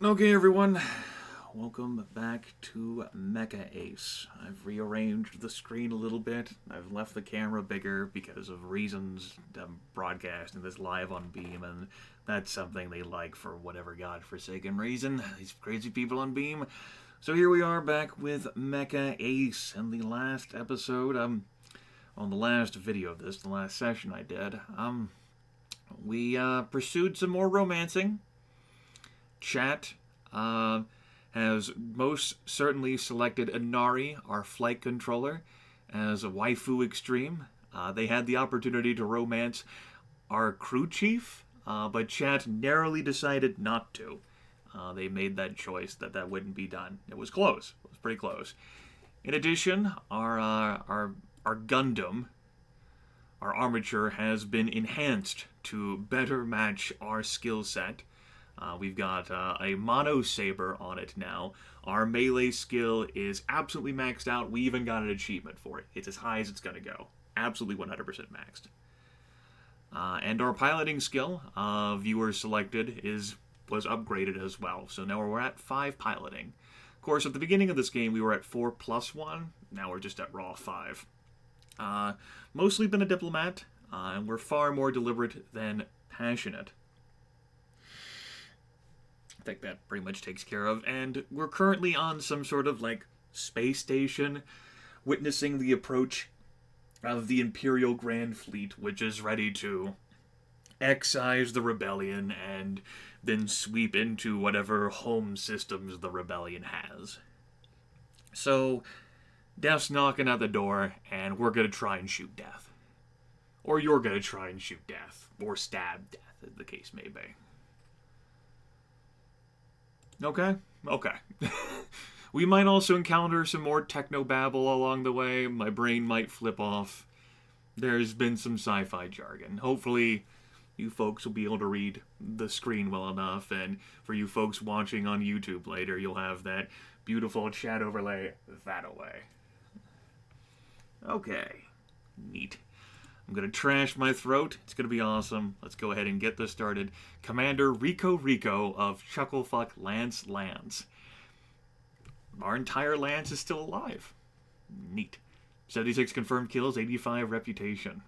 Okay, everyone, welcome back to Mecha Ace. I've rearranged the screen a little bit. I've left the camera bigger because of reasons. I'm broadcasting this live on Beam, and that's something they like for whatever godforsaken reason. These crazy people on Beam. So here we are back with Mecha Ace, and the last episode, on the last video of this, the last session I did, we pursued some more romancing. Chat has most certainly selected Inari, our flight controller, as a waifu extreme. They had the opportunity to romance our crew chief, but chat narrowly decided not to. They made that choice that wouldn't be done. It was close. It was pretty close. In addition, our Gundam, our armature, has been enhanced to better match our skill set. We've got a mono saber on it now. Our melee skill is absolutely maxed out. We even got an achievement for it. It's as high as it's going to go. Absolutely 100% maxed. And our piloting skill, viewers selected, was upgraded as well. So now we're at 5 piloting. Of course, at the beginning of this game, we were at 4 plus 1. Now we're just at raw 5. Mostly been a diplomat, and we're far more deliberate than passionate. I think that pretty much takes care of. And we're currently on some sort of space station, witnessing the approach of the Imperial Grand Fleet, which is ready to excise the rebellion and then sweep into whatever home systems the rebellion has. So, Death's knocking at the door, and we're gonna try and shoot Death. Or you're gonna try and shoot Death, or stab Death, as the case may be. Okay. We might also encounter some more technobabble along the way. My brain might flip off. There's been some sci-fi jargon. Hopefully, you folks will be able to read the screen well enough, and for you folks watching on YouTube later, you'll have that beautiful chat overlay that away. Okay. Neat. I'm going to trash my throat. It's going to be awesome. Let's go ahead and get this started. Commander Rico of Chucklefuck Lance. Our entire Lance is still alive. Neat. 76 confirmed kills, 85 reputation.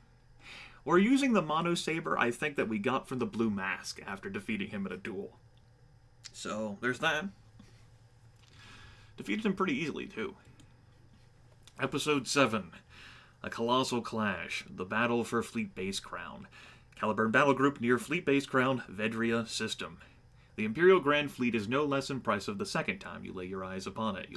We're using the Mono Saber I think that we got from the Blue Mask after defeating him in a duel. So, there's that. Defeated him pretty easily, too. Episode 7. A Colossal Clash, the Battle for Fleet Base Crown. Caliburn Battle Group near Fleet Base Crown, Vedria System. The Imperial Grand Fleet is no less impressive the second time you lay eyes upon it.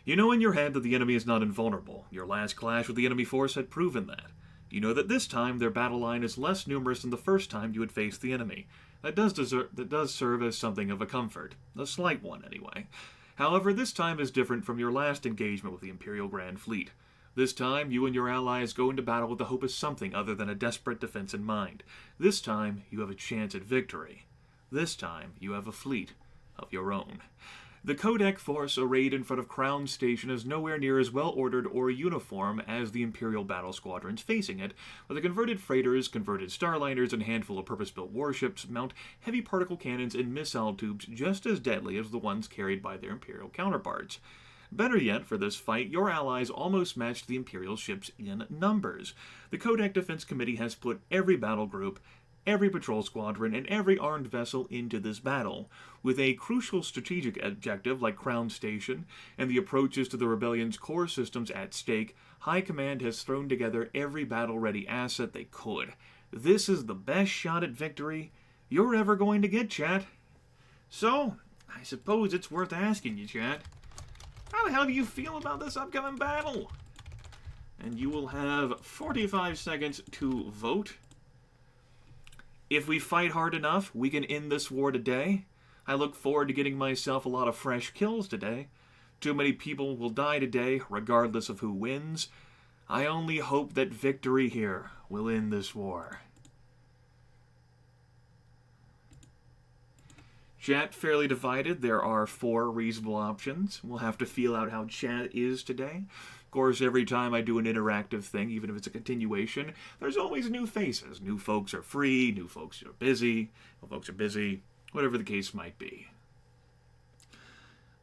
You know in your head that the enemy is not invulnerable. Your last clash with the enemy force had proven that. You know that this time their battle line is less numerous than the first time you had faced the enemy. That does serve as something of a comfort. A slight one, anyway. However, this time is different from your last engagement with the Imperial Grand Fleet. This time, you and your allies go into battle with the hope of something other than a desperate defense in mind. This time, you have a chance at victory. This time, you have a fleet of your own. The Kodak force arrayed in front of Crown Station is nowhere near as well-ordered or uniform as the Imperial battle squadrons facing it, but the converted freighters, converted starliners, and handful of purpose-built warships mount heavy particle cannons and missile tubes just as deadly as the ones carried by their Imperial counterparts. Better yet, for this fight, your allies almost matched the Imperial ships in numbers. The Kodak Defense Committee has put every battle group, every patrol squadron, and every armed vessel into this battle. With a crucial strategic objective like Crown Station and the approaches to the rebellion's core systems at stake, High Command has thrown together every battle-ready asset they could. This is the best shot at victory you're ever going to get, chat. So, I suppose it's worth asking you, chat. How the hell do you feel about this upcoming battle? And you will have 45 seconds to vote. If we fight hard enough, we can end this war today. I look forward to getting myself a lot of fresh kills today. Too many people will die today, regardless of who wins. I only hope that victory here will end this war. Chat fairly divided. There are 4 reasonable options. We'll have to feel out how chat is today. Of course, every time I do an interactive thing, even if it's a continuation, there's always new faces. New folks are free, new folks are busy, whatever the case might be.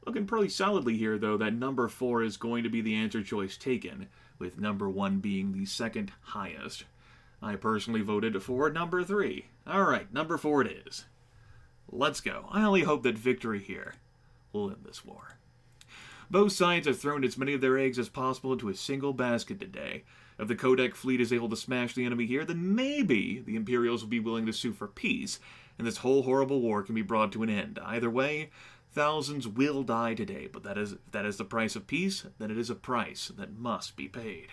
Looking pretty solidly here, though, that number 4 is going to be the answer choice taken, with number 1 being the second highest. I personally voted for number 3. Alright, number 4 it is. Let's go. I only hope that victory here will end this war. Both sides have thrown as many of their eggs as possible into a single basket today. If the Codex fleet is able to smash the enemy here, then maybe the Imperials will be willing to sue for peace, and this whole horrible war can be brought to an end. Either way, thousands will die today, but that is the price of peace, then it is a price that must be paid.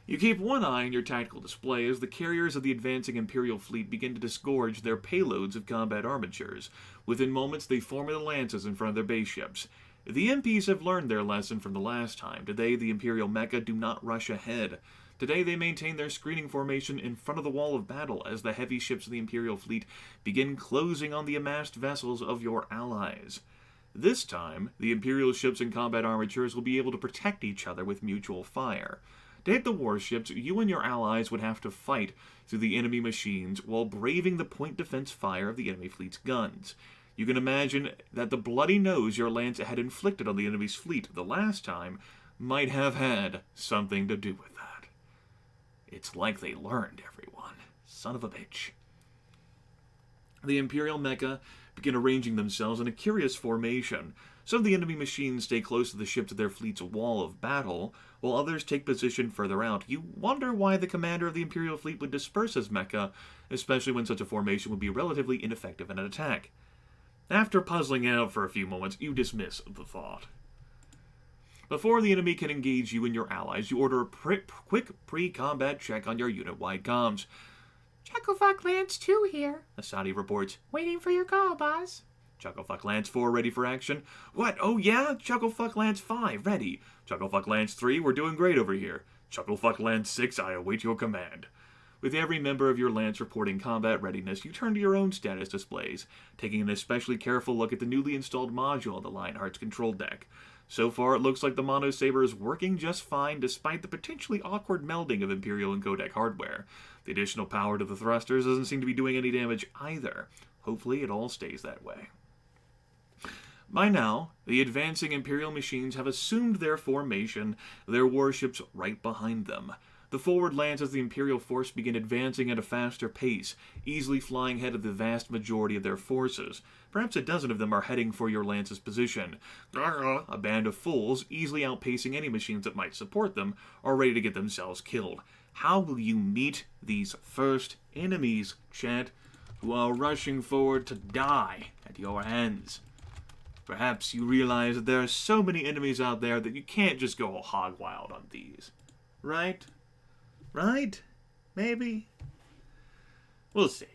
You keep one eye on your tactical display as the carriers of the advancing Imperial fleet begin to disgorge their payloads of combat armatures. Within moments, they form the lances in front of their base ships. The MPs have learned their lesson from the last time. Today, the Imperial Mecha do not rush ahead. Today, they maintain their screening formation in front of the wall of battle as the heavy ships of the Imperial fleet begin closing on the amassed vessels of your allies. This time, the Imperial ships and combat armatures will be able to protect each other with mutual fire. To hit the warships, you and your allies would have to fight through the enemy machines while braving the point defense fire of the enemy fleet's guns. You can imagine that the bloody nose your lance had inflicted on the enemy's fleet the last time might have had something to do with that. It's like they learned, everyone. Son of a bitch. The Imperial Mecha begin arranging themselves in a curious formation. Some of the enemy machines stay close to the ships of their fleet's wall of battle, while others take position further out. You wonder why the commander of the Imperial fleet would disperse his mecha, especially when such a formation would be relatively ineffective in an attack. After puzzling out for a few moments, you dismiss the thought. Before the enemy can engage you and your allies, you order a quick pre-combat check on your unit-wide comms. Chucklefuck Lance 2 here. Asadi reports. Waiting for your call, boss. Chucklefuck Lance 4 ready for action. What? Oh yeah? Chucklefuck Lance 5 ready. Chucklefuck Lance 3, we're doing great over here. Chucklefuck Lance 6, I await your command. With every member of your lance reporting combat readiness, you turn to your own status displays, taking an especially careful look at the newly installed module on the Lionheart's control deck. So far, it looks like the Mono Saber is working just fine despite the potentially awkward melding of Imperial and Codec hardware. The additional power to the thrusters doesn't seem to be doing any damage either. Hopefully it all stays that way. By now, the advancing Imperial machines have assumed their formation, their warships right behind them. The forward lances of the Imperial force begin advancing at a faster pace, easily flying ahead of the vast majority of their forces. Perhaps a dozen of them are heading for your lance's position. A band of fools, easily outpacing any machines that might support them, are ready to get themselves killed. How will you meet these first enemies, chat, who are rushing forward to die at your hands? Perhaps you realize that there are so many enemies out there that you can't just go hog wild on these. Right? Right? Maybe? We'll see.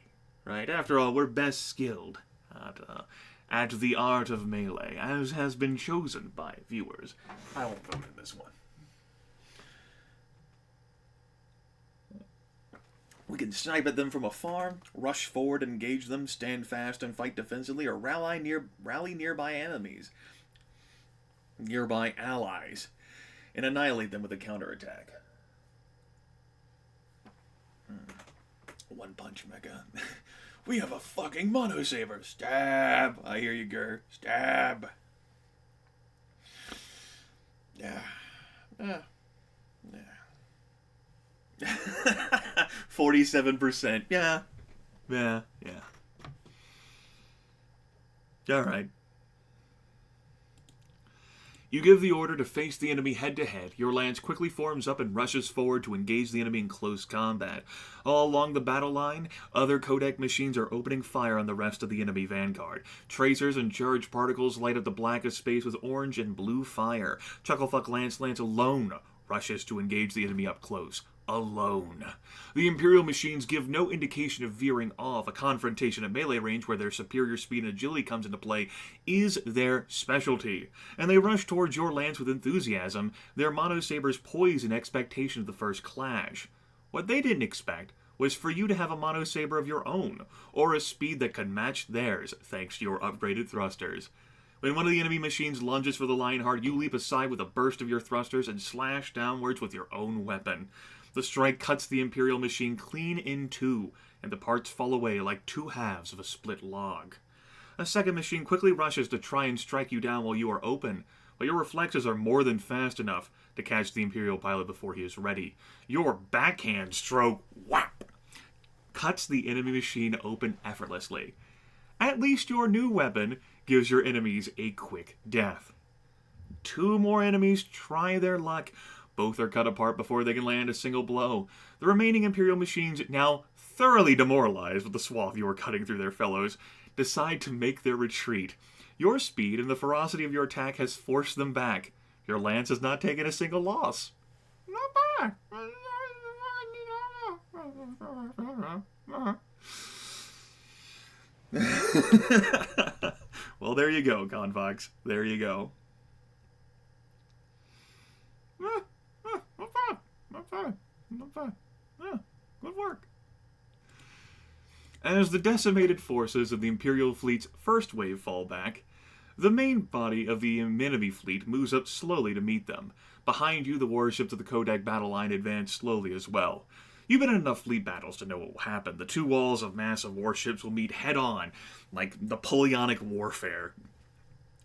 Right? After all, we're best skilled at the art of melee, as has been chosen by viewers. I won't vote in this one. We can snipe at them from afar, rush forward and engage them, stand fast and fight defensively, or rally nearby enemies, nearby allies, and annihilate them with a counterattack. One punch mecha. We have a fucking Mono Saber. Stab! I hear you, Gur. Stab! Yeah. 47%. Yeah. Alright. You give the order to face the enemy head-to-head. Your lance quickly forms up and rushes forward to engage the enemy in close combat. All along the battle line, other Codec machines are opening fire on the rest of the enemy vanguard. Tracers and charged particles light up the blackest space with orange and blue fire. Chucklefuck Lance alone rushes to engage the enemy up close. Alone. The Imperial machines give no indication of veering off. A confrontation at melee range where their superior speed and agility comes into play is their specialty. And they rush towards your lance with enthusiasm, their Mono Sabers poised in expectation of the first clash. What they didn't expect was for you to have a Mono Saber of your own, or a speed that could match theirs thanks to your upgraded thrusters. When one of the enemy machines lunges for the Lionheart, you leap aside with a burst of your thrusters and slash downwards with your own weapon. The strike cuts the Imperial machine clean in two, and the parts fall away like two halves of a split log. A second machine quickly rushes to try and strike you down while you are open, but your reflexes are more than fast enough to catch the Imperial pilot before he is ready. Your backhand stroke, whap, cuts the enemy machine open effortlessly. At least your new weapon gives your enemies a quick death. 2 more enemies try their luck. Both are cut apart before they can land a single blow. The remaining Imperial machines, now thoroughly demoralized with the swath you are cutting through their fellows, decide to make their retreat. Your speed and the ferocity of your attack has forced them back. Your lance has not taken a single loss. Not bad. Well, there you go, Convox. There you go. Not bad. Yeah, good work. As the decimated forces of the Imperial fleet's first wave fall back, the main body of the enemy fleet moves up slowly to meet them. Behind you, the warships of the Kodak battle line advance slowly as well. You've been in enough fleet battles to know what will happen. The 2 walls of massive warships will meet head-on, like Napoleonic warfare,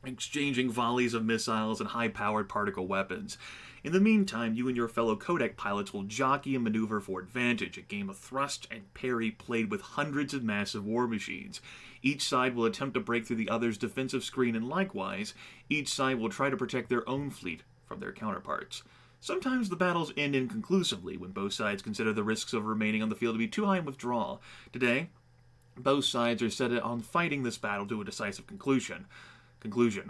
exchanging volleys of missiles and high-powered particle weapons. In the meantime, you and your fellow Kodak pilots will jockey and maneuver for advantage, a game of thrust and parry played with hundreds of massive war machines. Each side will attempt to break through the other's defensive screen, and likewise, each side will try to protect their own fleet from their counterparts. Sometimes the battles end inconclusively when both sides consider the risks of remaining on the field to be too high and withdraw. Today, both sides are set on fighting this battle to a decisive conclusion.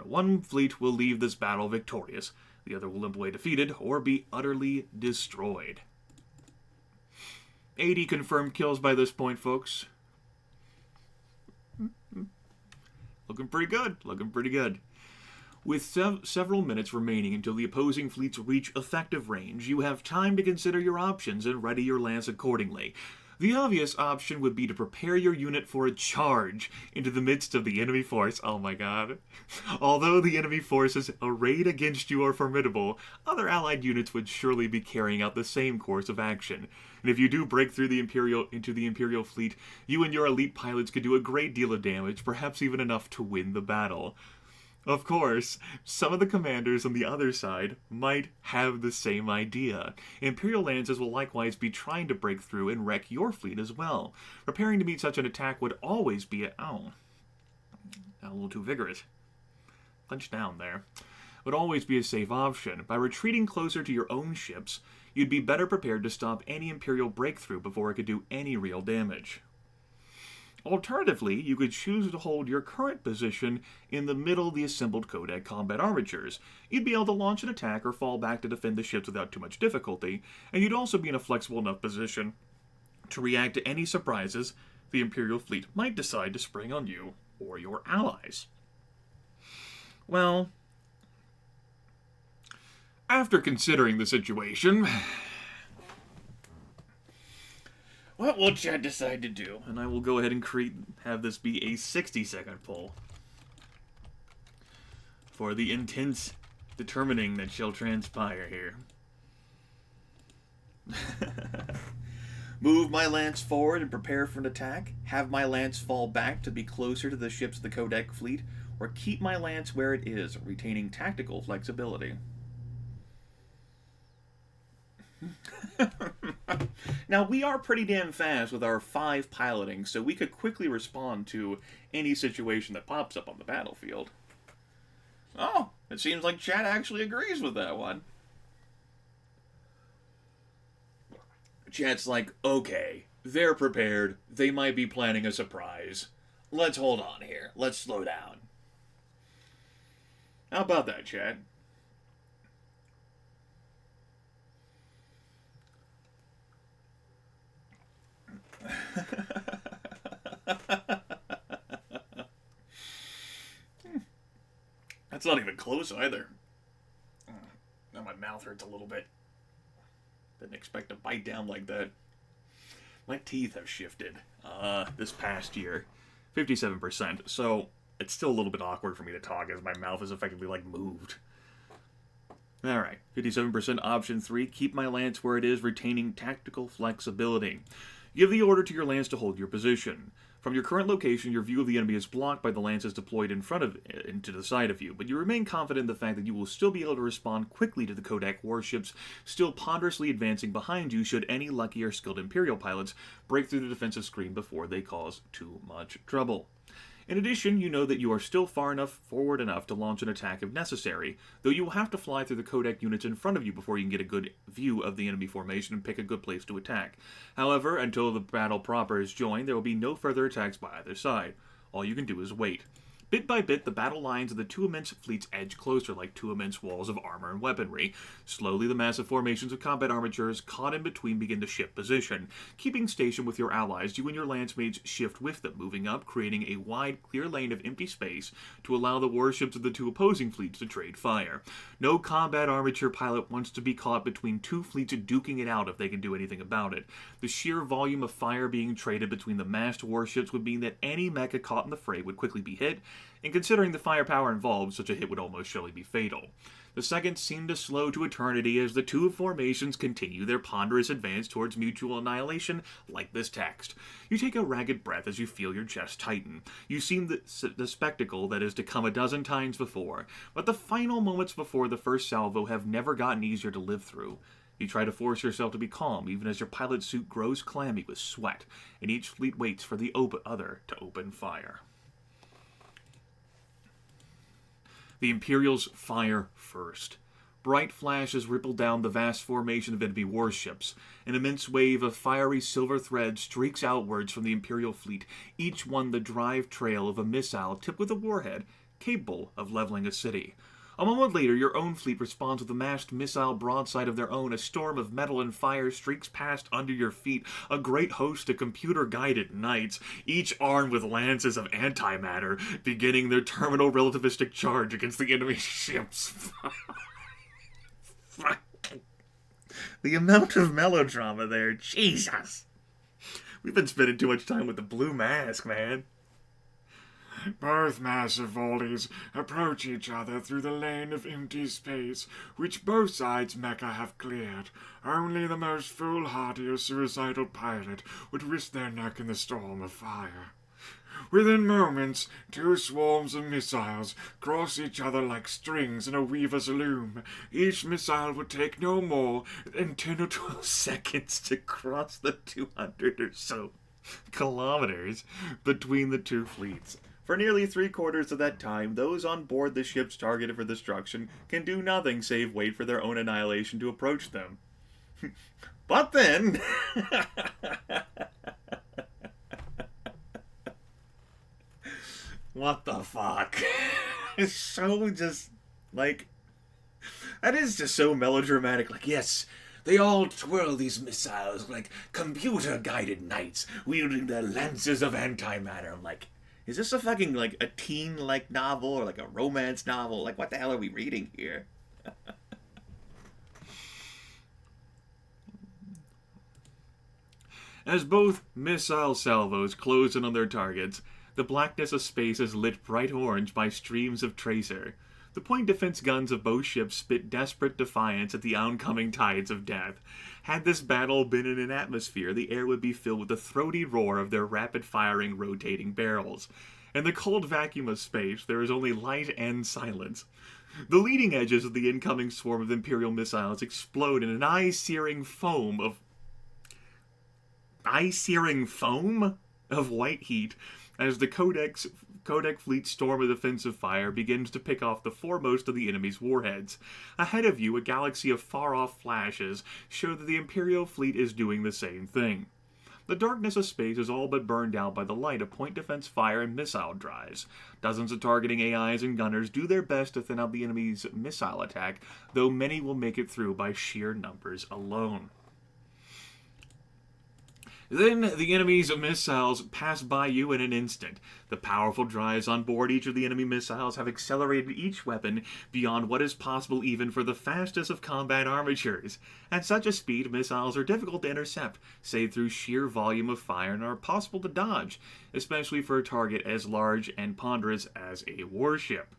One fleet will leave this battle victorious. The other will limp away defeated or be utterly destroyed. 80 confirmed kills by this point, folks. Looking pretty good. With several minutes remaining until the opposing fleets reach effective range, you have time to consider your options and ready your lance accordingly. The obvious option would be to prepare your unit for a charge into the midst of the enemy force. Oh my god. Although the enemy forces arrayed against you are formidable, other allied units would surely be carrying out the same course of action. And if you do break through into the Imperial fleet, you and your elite pilots could do a great deal of damage, perhaps even enough to win the battle. Of course, some of the commanders on the other side might have the same idea. Imperial lances will likewise be trying to break through and wreck your fleet as well. Preparing to meet such an attack would always be a little too vigorous. Punch down there. Would always be a safe option. By retreating closer to your own ships, you'd be better prepared to stop any Imperial breakthrough before it could do any real damage. Alternatively, you could choose to hold your current position in the middle of the assembled Kodak combat armatures. You'd be able to launch an attack or fall back to defend the ships without too much difficulty, and you'd also be in a flexible enough position to react to any surprises the Imperial fleet might decide to spring on you or your allies. Well, after considering the situation, what will Chad decide to do? And I will go ahead and have this be a 60-second poll for the intense determining that shall transpire here. Move my lance forward and prepare for an attack, have my lance fall back to be closer to the ships of the Kodak fleet, or keep my lance where it is, retaining tactical flexibility. Now, we are pretty damn fast with our 5 piloting, so we could quickly respond to any situation that pops up on the battlefield. Oh, it seems like Chad actually agrees with that one. Chad's like, okay, they're prepared. They might be planning a surprise. Let's hold on here. Let's slow down. How about that, Chad? That's not even close either. Now my mouth hurts a little bit. Didn't expect to bite down like that. My teeth have shifted this past year. 57%. So it's still a little bit awkward for me to talk as my mouth is effectively like moved. Alright, 57% option 3. Keep my lance where it is, retaining tactical flexibility. Give the order to your lance to hold your position. From your current location, your view of the enemy is blocked by the lances deployed in front of and to the side of you, but you remain confident in the fact that you will still be able to respond quickly to the Kodak warships still ponderously advancing behind you should any lucky or skilled Imperial pilots break through the defensive screen before they cause too much trouble. In addition, you know that you are still forward enough to launch an attack if necessary, though you will have to fly through the Kodak units in front of you before you can get a good view of the enemy formation and pick a good place to attack. However, until the battle proper is joined, there will be no further attacks by either side. All you can do is wait. Bit by bit, the battle lines of the two immense fleets edge closer like two immense walls of armor and weaponry. Slowly, the massive formations of combat armatures caught in between begin to shift position. Keeping station with your allies, you and your lancemates shift with them, moving up, creating a wide, clear lane of empty space to allow the warships of the two opposing fleets to trade fire. No combat armature pilot wants to be caught between two fleets duking it out if they can do anything about it. The sheer volume of fire being traded between the massed warships would mean that any mecha caught in the fray would quickly be hit, and considering the firepower involved, such a hit would almost surely be fatal. The seconds seem to slow to eternity as the two formations continue their ponderous advance towards mutual annihilation, like this text. You take a ragged breath as you feel your chest tighten. You see the spectacle that is to come a dozen times before, but the final moments before the first salvo have never gotten easier to live through. You try to force yourself to be calm, even as your pilot suit grows clammy with sweat, and each fleet waits for the other to open fire. The Imperials fire first. Bright flashes ripple down the vast formation of enemy warships. An immense wave of fiery silver thread streaks outwards from the Imperial fleet, each one the drive trail of a missile tipped with a warhead, capable of leveling a city. A moment later, your own fleet responds with a massed missile broadside of their own. A storm of metal and fire streaks past under your feet, a great host of computer-guided knights, each armed with lances of antimatter, beginning their terminal relativistic charge against the enemy ships. The amount of melodrama there, Jesus! We've been spending too much time with the blue mask, man. Both massive volleys approach each other through the lane of empty space, which both sides Mecha have cleared. Only the most foolhardy or suicidal pilot would risk their neck in the storm of fire. Within moments, two swarms of missiles cross each other like strings in a weaver's loom. Each missile would take no more than 10 or 12 seconds to cross the 200 or so kilometers between the two fleets. For nearly 3/4 of that time, those on board the ships targeted for destruction can do nothing save wait for their own annihilation to approach them. But then... what the fuck? It's so just, like... that is just so melodramatic. Like, yes, they all twirl these missiles like computer-guided knights, wielding their lances of antimatter. I'm like... is this a fucking, like, a teen-like novel or, like, a romance novel? Like, what the hell are we reading here? As both missile salvos close in on their targets, the blackness of space is lit bright orange by streams of tracer. The point defense guns of both ships spit desperate defiance at the oncoming tides of death. Had this battle been in an atmosphere, the air would be filled with the throaty roar of their rapid-firing, rotating barrels. In the cold vacuum of space, there is only light and silence. The leading edges of the incoming swarm of Imperial missiles explode in an eye-searing foam of white heat as the Kodak fleet's storm of defensive fire begins to pick off the foremost of the enemy's warheads. Ahead of you, a galaxy of far-off flashes show that the Imperial fleet is doing the same thing. The darkness of space is all but burned out by the light of point defense fire and missile drives. Dozens of targeting AIs and gunners do their best to thin out the enemy's missile attack, though many will make it through by sheer numbers alone. Then the enemy's missiles pass by you in an instant. The powerful drives on board each of the enemy missiles have accelerated each weapon beyond what is possible even for the fastest of combat armatures. At such a speed, missiles are difficult to intercept, save through sheer volume of fire, and are possible to dodge, especially for a target as large and ponderous as a warship.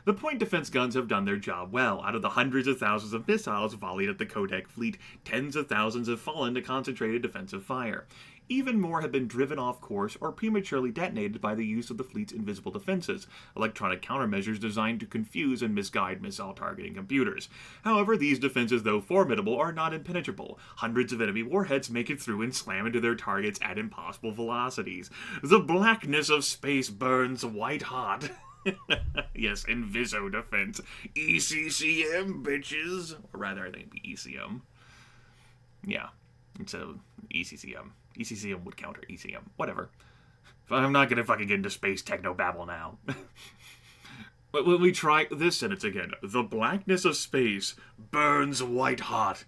The point defense guns have done their job well. Out of the hundreds of thousands of missiles volleyed at the Kodak fleet, tens of thousands have fallen to concentrated defensive fire. Even more have been driven off course or prematurely detonated by the use of the fleet's invisible defenses, electronic countermeasures designed to confuse and misguide missile targeting computers. However, these defenses, though formidable, are not impenetrable. Hundreds of enemy warheads make it through and slam into their targets at impossible velocities. The blackness of space burns white hot. Yes, Inviso defense. ECCM, bitches. Or rather, I think it'd be ECM. Yeah, it's a ECCM. ECCM would counter ECM. Whatever. I'm not gonna fucking get into space techno-babble now. But when we try this sentence again. The blackness of space burns white hot.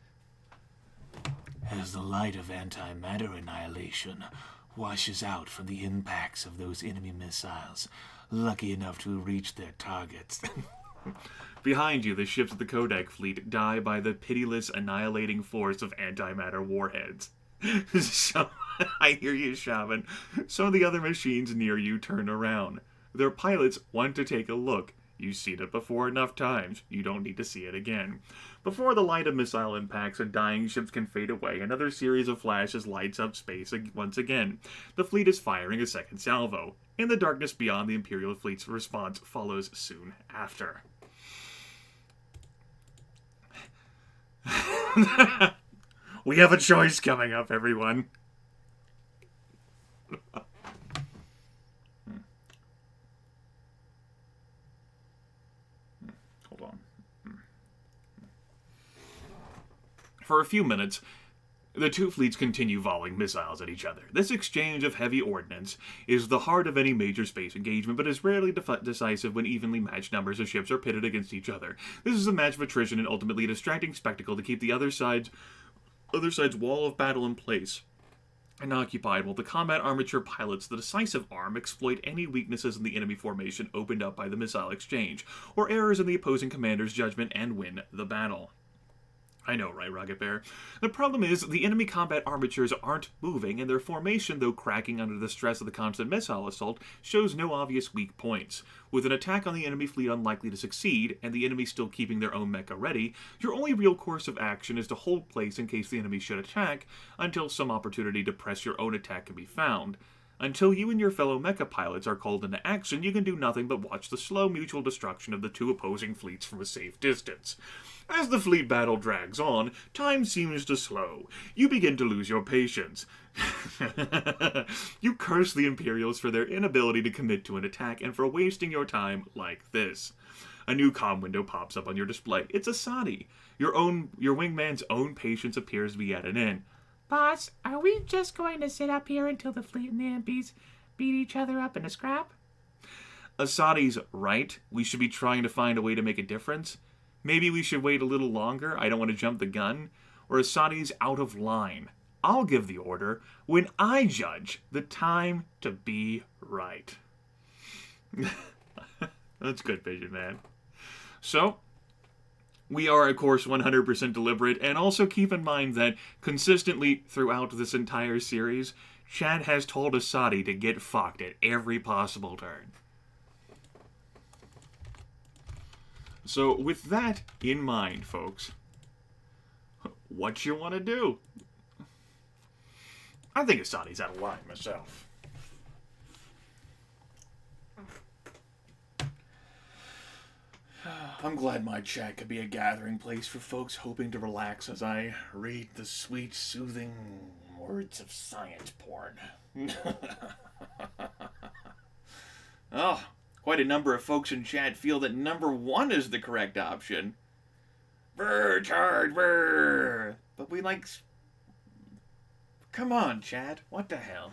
As the light of antimatter annihilation washes out from the impacts of those enemy missiles, lucky enough to reach their targets. Behind you, the ships of the Kodak fleet die by the pitiless, annihilating force of antimatter warheads. So, I hear you, Shaman. Some of the other machines near you turn around. Their pilots want to take a look. You've seen it before enough times. You don't need to see it again. Before the light of missile impacts and dying ships can fade away, another series of flashes lights up space once again. The fleet is firing a second salvo. In the darkness beyond, the Imperial fleet's response follows soon after. We have a choice coming up, everyone. Hold on. For a few minutes, the two fleets continue volleying missiles at each other. This exchange of heavy ordnance is the heart of any major space engagement, but is rarely decisive when evenly matched numbers of ships are pitted against each other. This is a match of attrition and ultimately a distracting spectacle to keep the other side's wall of battle in place and occupied, while the combat armature pilots, the decisive arm, exploit any weaknesses in the enemy formation opened up by the missile exchange, or errors in the opposing commander's judgment, and win the battle. I know, right, Rocket Bear? The problem is, the enemy combat armatures aren't moving, and their formation, though cracking under the stress of the constant missile assault, shows no obvious weak points. With an attack on the enemy fleet unlikely to succeed, and the enemy still keeping their own mecha ready, your only real course of action is to hold place in case the enemy should attack, until some opportunity to press your own attack can be found. Until you and your fellow mecha pilots are called into action, you can do nothing but watch the slow mutual destruction of the two opposing fleets from a safe distance. As the fleet battle drags on, time seems to slow. You begin to lose your patience. You curse the Imperials for their inability to commit to an attack and for wasting your time like this. A new comm window pops up on your display. It's Asadi. Your wingman's own patience appears to be at an end. Boss, are we just going to sit up here until the fleet and the MPs beat each other up in a scrap? Asadi's right. We should be trying to find a way to make a difference. Maybe we should wait a little longer. I don't want to jump the gun. Or Asadi's out of line. I'll give the order when I judge the time to be right. That's good vision, man. So, we are, of course, 100% deliberate, and also keep in mind that consistently throughout this entire series, Chad has told Asadi to get fucked at every possible turn. So, with that in mind, folks, what you want to do? I think Asadi's out of line myself. I'm glad my chat could be a gathering place for folks hoping to relax as I read the sweet, soothing words of science porn. Oh, quite a number of folks in chat feel that number 1 is the correct option. Brr, charge, brr. But we like... Come on, chat. What the hell?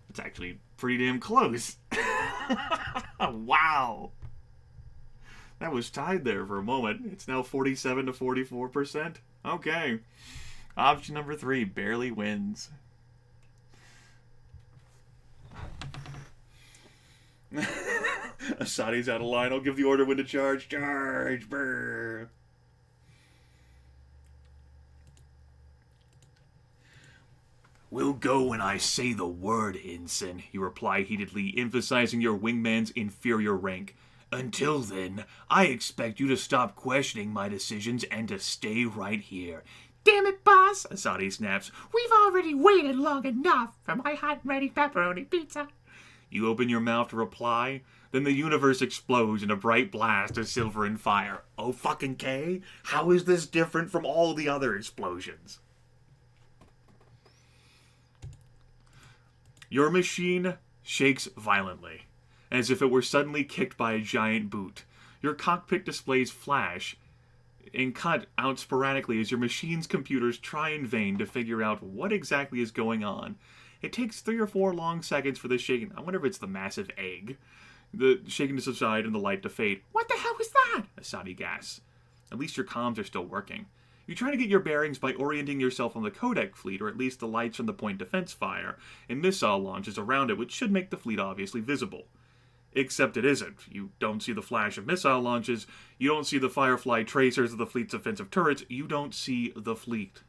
It's actually pretty damn close. Wow. That was tied there for a moment. It's now 47 to 44%. Okay. Option number 3 barely wins. Asadi's out of line. I'll give the order when to charge. Charge! Brr. We'll go when I say the word, Ensign, you reply heatedly, emphasizing your wingman's inferior rank. Until then, I expect you to stop questioning my decisions and to stay right here. damn it, boss! Asadi snaps. We've already waited long enough for my hot and ready pepperoni pizza. You open your mouth to reply, then the universe explodes in a bright blast of silver and fire. Oh fucking K? How is this different from all the other explosions? Your machine shakes violently, as if it were suddenly kicked by a giant boot. Your cockpit displays flash and cut out sporadically as your machine's computers try in vain to figure out what exactly is going on. It takes 3 or 4 long seconds for the shaking. I wonder if it's the massive egg. The shaking to subside and the light to fade. What the hell was that? Asadi gasps. At least your comms are still working. You try to get your bearings by orienting yourself on the Codec fleet, or at least the lights from the point defense fire, and missile launches around it, which should make the fleet obviously visible. Except it isn't. You don't see the flash of missile launches, you don't see the Firefly tracers of the fleet's offensive turrets, you don't see the fleet.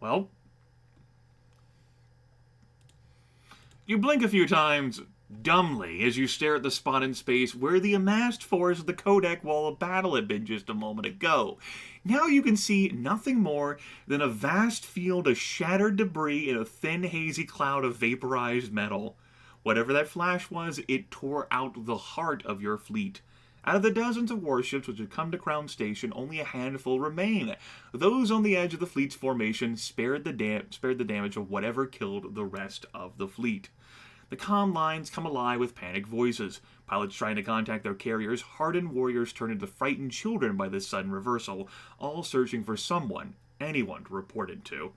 Well, you blink a few times dumbly as you stare at the spot in space where the amassed force of the Codec wall of battle had been just a moment ago. Now you can see nothing more than a vast field of shattered debris in a thin, hazy cloud of vaporized metal. Whatever that flash was, it tore out the heart of your fleet. Out of the dozens of warships which had come to Crown Station, only a handful remain. Those on the edge of the fleet's formation spared the damage of whatever killed the rest of the fleet. The comm lines come alive with panicked voices. Pilots trying to contact their carriers, hardened warriors turn into frightened children by this sudden reversal, all searching for someone, anyone to report it to.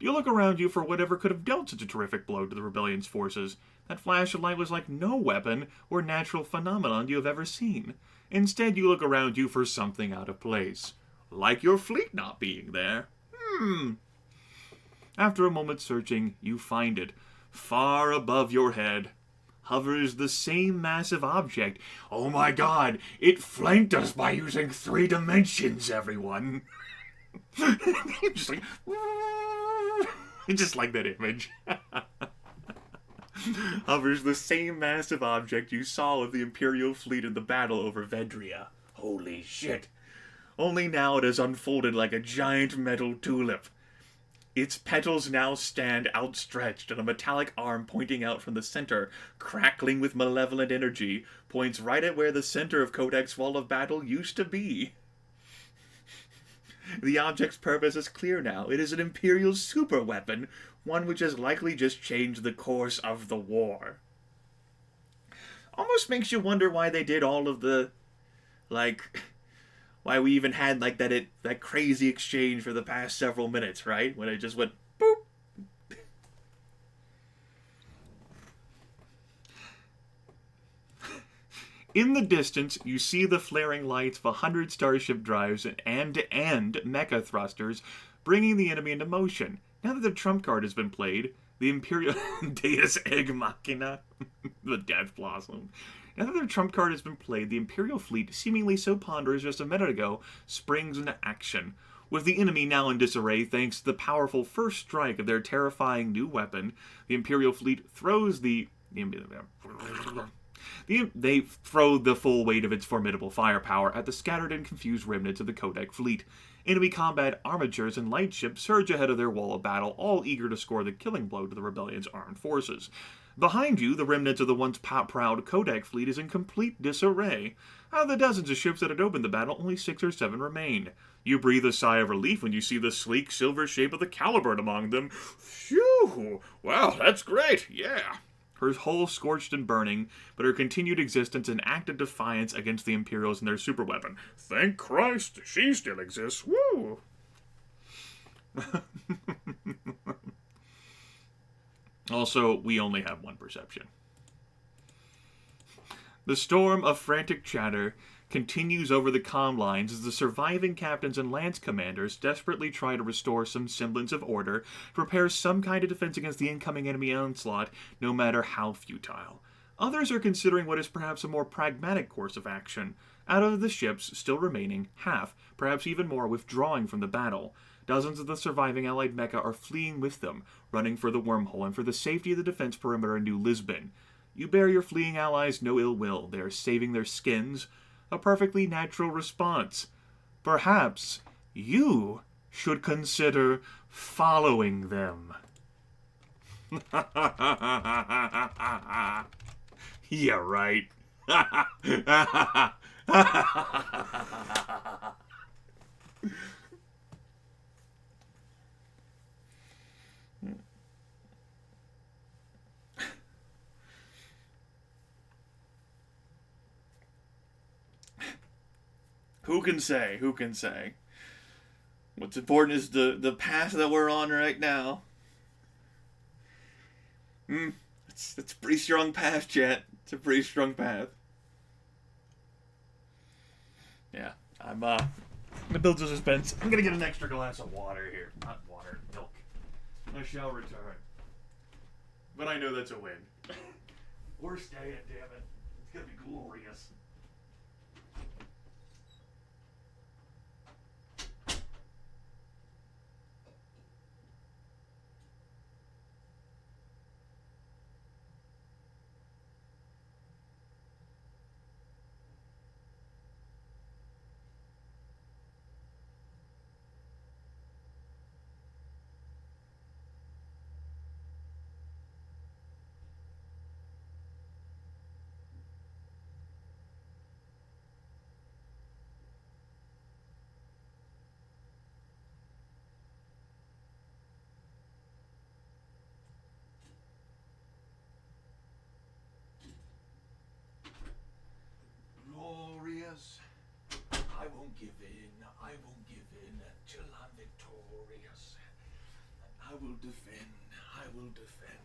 You look around you for whatever could have dealt such a terrific blow to the rebellion's forces. That flash of light was like no weapon or natural phenomenon you have ever seen. Instead, you look around you for something out of place. Like your fleet not being there. After a moment's searching, you find it. Far above your head hovers the same massive object. Oh my god, it flanked us by using 3 dimensions, everyone. just like, just like that image. Hovers the same massive object you saw of the Imperial fleet in the battle over Vedria. Holy shit. Only now it has unfolded like a giant metal tulip. Its petals now stand outstretched, and a metallic arm pointing out from the center, crackling with malevolent energy, points right at where the center of Codec's Wall of Battle used to be. The object's purpose is clear now. It is an Imperial superweapon, one which has likely just changed the course of the war. Almost makes you wonder why they did all of the, why we even had, that crazy exchange for the past several minutes, right? When it just went, boop. In the distance, you see the flaring lights of 100 starship drives and end-to-end mecha thrusters, bringing the enemy into motion. Now that the trump card has been played, the Imperial Deus Egg Machina, the Death Blossom. Now that their trump card has been played, the Imperial fleet, seemingly so ponderous just a minute ago, springs into action. With the enemy now in disarray thanks to the powerful first strike of their terrifying new weapon, the Imperial fleet throws They throw the full weight of its formidable firepower at the scattered and confused remnants of the Codec fleet. Enemy combat armatures and lightships surge ahead of their wall of battle, all eager to score the killing blow to the rebellion's armed forces. Behind you, the remnants of the once proud Codec fleet is in complete disarray. Out of the dozens of ships that had opened the battle, only 6 or 7 remain. You breathe a sigh of relief when you see the sleek silver shape of the Caliburn among them. Phew! Wow, that's great, yeah! Her hull scorched and burning, but her continued existence an act of defiance against the Imperials and their superweapon. Thank Christ, she still exists. Woo! Also, we only have one perception. The storm of frantic chatter continues over the comm lines as the surviving captains and lance commanders desperately try to restore some semblance of order, to prepare some kind of defense against the incoming enemy onslaught, no matter how futile. Others are considering what is perhaps a more pragmatic course of action. Out of the ships still remaining, half, perhaps even more, withdrawing from the battle. Dozens of the surviving Allied mecha are fleeing with them, running for the wormhole and for the safety of the defense perimeter in New Lisbon. You bear your fleeing allies no ill will. They are saving their skins, a perfectly natural response. Perhaps you should consider following them. Yeah, right. Who can say? Who can say? What's important is the path that we're on right now. It's a pretty strong path, chat. It's a pretty strong path. Yeah, I'm gonna build some suspense. I'm gonna get an extra glass of water here. Not water, milk. I shall return. But I know that's a win. We're staying, damn it. It's gonna be glorious. Glorious. I won't give in. I won't give in until I'm victorious. I will defend. I will defend.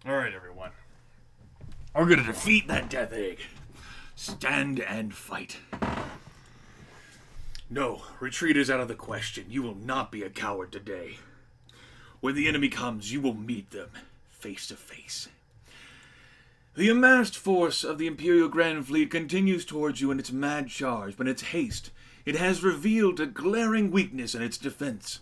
Alright, everyone. We're gonna defeat that death egg. Stand and fight. No, retreat is out of the question. You will not be a coward today. When the enemy comes, you will meet them face to face. The amassed force of the Imperial Grand Fleet continues towards you in its mad charge, but in its haste, it has revealed a glaring weakness in its defense.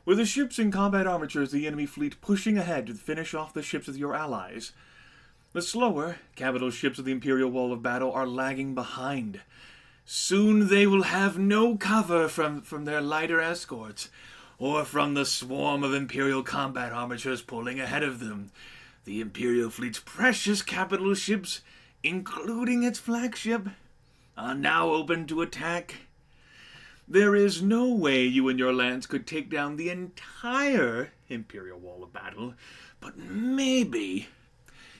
With the ships and combat armatures of the enemy fleet pushing ahead to finish off the ships of your allies, the slower, capital ships of the Imperial Wall of Battle are lagging behind. Soon they will have no cover from their lighter escorts, or from the swarm of Imperial combat armatures pulling ahead of them. The Imperial fleet's precious capital ships, including its flagship, are now open to attack. There is no way you and your lance could take down the entire Imperial Wall of Battle, but maybe,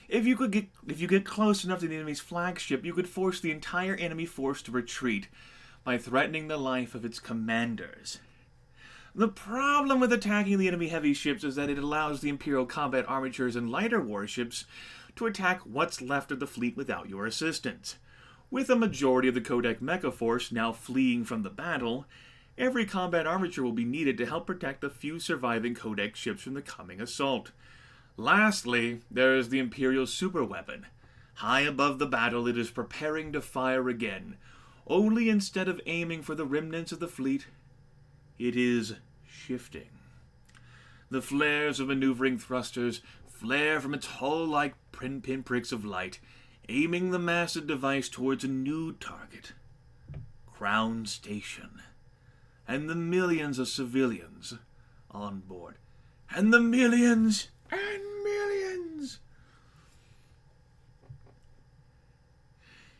if you get close enough to the enemy's flagship, you could force the entire enemy force to retreat by threatening the life of its commanders. The problem with attacking the enemy heavy ships is that it allows the Imperial combat armatures and lighter warships to attack what's left of the fleet without your assistance. With a majority of the Codex Mecha force now fleeing from the battle, every combat armature will be needed to help protect the few surviving Codex ships from the coming assault. Lastly, there is the Imperial superweapon. High above the battle, it is preparing to fire again, only instead of aiming for the remnants of the fleet, it is shifting. The flares of maneuvering thrusters flare from its hull like pinpricks of light, aiming the massive device towards a new target, Crown Station, and the millions of civilians on board. And the millions and millions!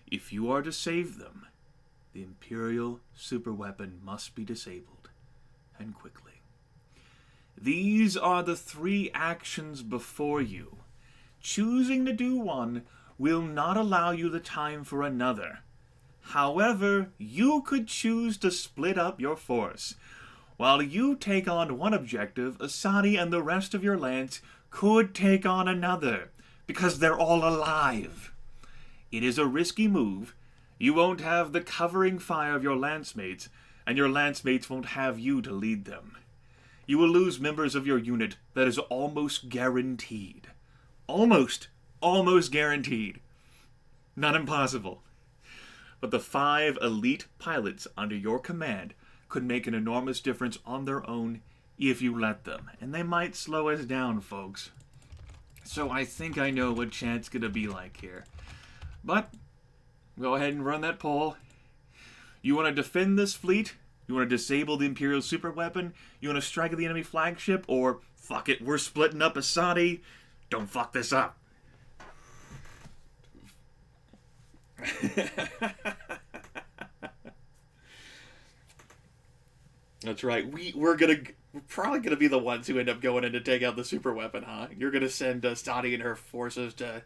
If you are to save them, the Imperial superweapon must be disabled, and quickly. These are the 3 actions before you. Choosing to do one will not allow you the time for another. However, you could choose to split up your force. While you take on one objective, Asadi and the rest of your lance could take on another, because they're all alive. It is a risky move. You won't have the covering fire of your lancemates, and your lancemates won't have you to lead them. You will lose members of your unit that is almost guaranteed. Almost guaranteed. Not impossible. But the 5 elite pilots under your command could make an enormous difference on their own if you let them. And they might slow us down, folks. So I think I know what chat's gonna be like here. But, go ahead and run that poll. You want to defend this fleet? You want to disable the Imperial superweapon? You want to strike at the enemy flagship? Or, fuck it, we're splitting up Asadi. Don't fuck this up. That's right. We're probably gonna be the ones who end up going in to take out the super weapon, huh? You're gonna send Stati and her forces to,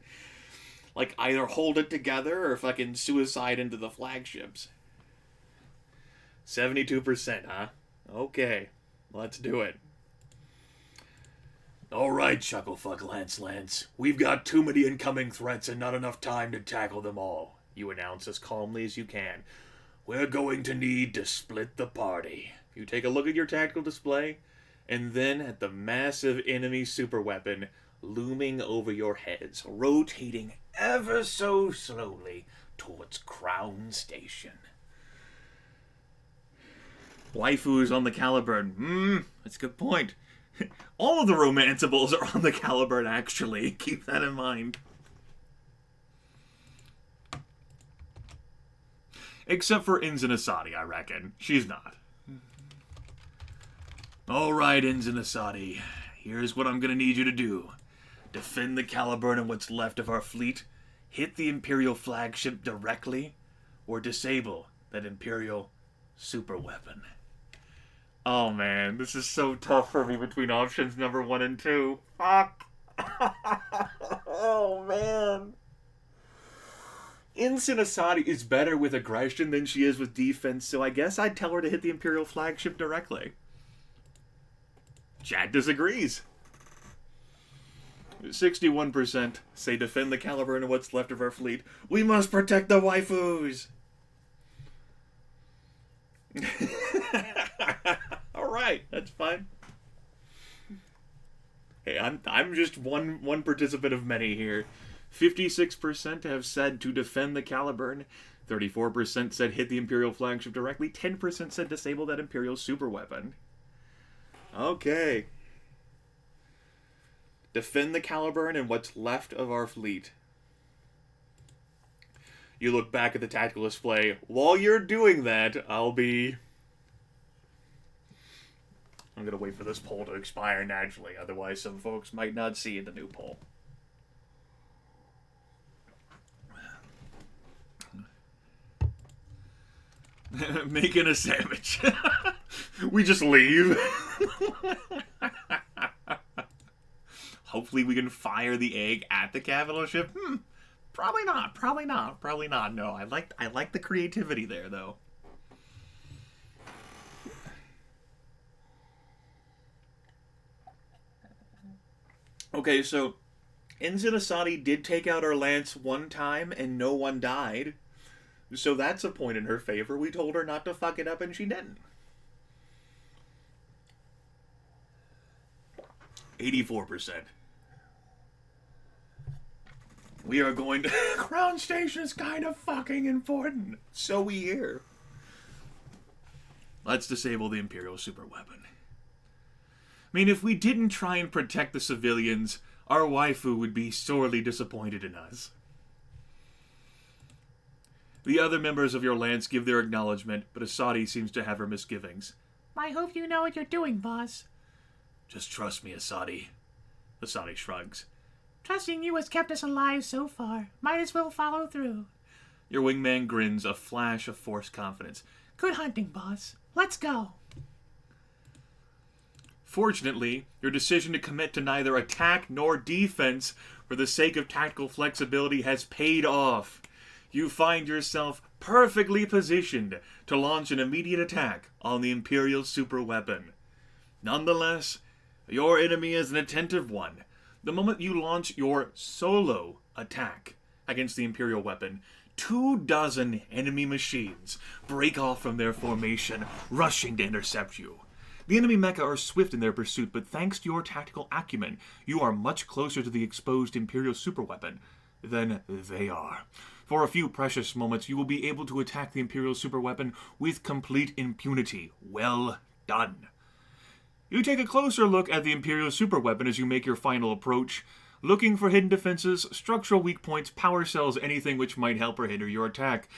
like, either hold it together or fucking suicide into the flagships. 72%, huh? Okay, let's do it. All right, Chucklefuck Lance. We've got too many incoming threats and not enough time to tackle them all, you announce as calmly as you can. We're going to need to split the party. You take a look at your tactical display, and then at the massive enemy superweapon looming over your heads, rotating ever so slowly towards Crown Station. Waifus on the Caliburn. That's a good point. All of the romanceables are on the Caliburn, actually. Keep that in mind. Except for Inzin Asadi, I reckon. She's not. Alright, Inzin Asadi. Here's what I'm gonna need you to do. Defend the Caliburn and what's left of our fleet, hit the Imperial flagship directly, or disable that Imperial superweapon. Oh man, this is so tough for me between options number 1 and 2. Fuck. Oh man. Inzin Asadi is better with aggression than she is with defense, so I guess I'd tell her to hit the Imperial flagship directly. Chad disagrees. 61% say defend the Caliburn and what's left of our fleet. We must protect the waifus! Alright, that's fine. Hey, I'm just one participant of many here. 56% have said to defend the Caliburn. 34% said hit the Imperial flagship directly. 10% said disable that Imperial superweapon. Okay. Defend the Caliburn and what's left of our fleet. You look back at the tactical display. While you're doing that, I'm gonna wait for this poll to expire naturally, otherwise some folks might not see the new poll. Making a sandwich. We just leave. Hopefully we can fire the egg at the capital ship. Probably not. No, I like the creativity there, though. Okay, so Inzin Asadi did take out our lance one time and no one died. So that's a point in her favor. We told her not to fuck it up and she didn't. 84%. We are going to... Crown Station is kind of fucking important. So we hear. Let's disable the Imperial superweapon. I mean, if we didn't try and protect the civilians, our waifu would be sorely disappointed in us. The other members of your lance give their acknowledgement, but Asadi seems to have her misgivings. I hope you know what you're doing, boss. Just trust me, Asadi. Asadi shrugs. Trusting you has kept us alive so far. Might as well follow through. Your wingman grins, a flash of forced confidence. Good hunting, boss. Let's go. Fortunately, your decision to commit to neither attack nor defense for the sake of tactical flexibility has paid off. You find yourself perfectly positioned to launch an immediate attack on the Imperial superweapon. Nonetheless, your enemy is an attentive one. The moment you launch your solo attack against the Imperial weapon, 24 enemy machines break off from their formation, rushing to intercept you. The enemy mecha are swift in their pursuit, but thanks to your tactical acumen, you are much closer to the exposed Imperial superweapon than they are. For a few precious moments, you will be able to attack the Imperial superweapon with complete impunity. Well done. You take a closer look at the Imperial superweapon as you make your final approach. Looking for hidden defenses, structural weak points, power cells, anything which might help or hinder your attack.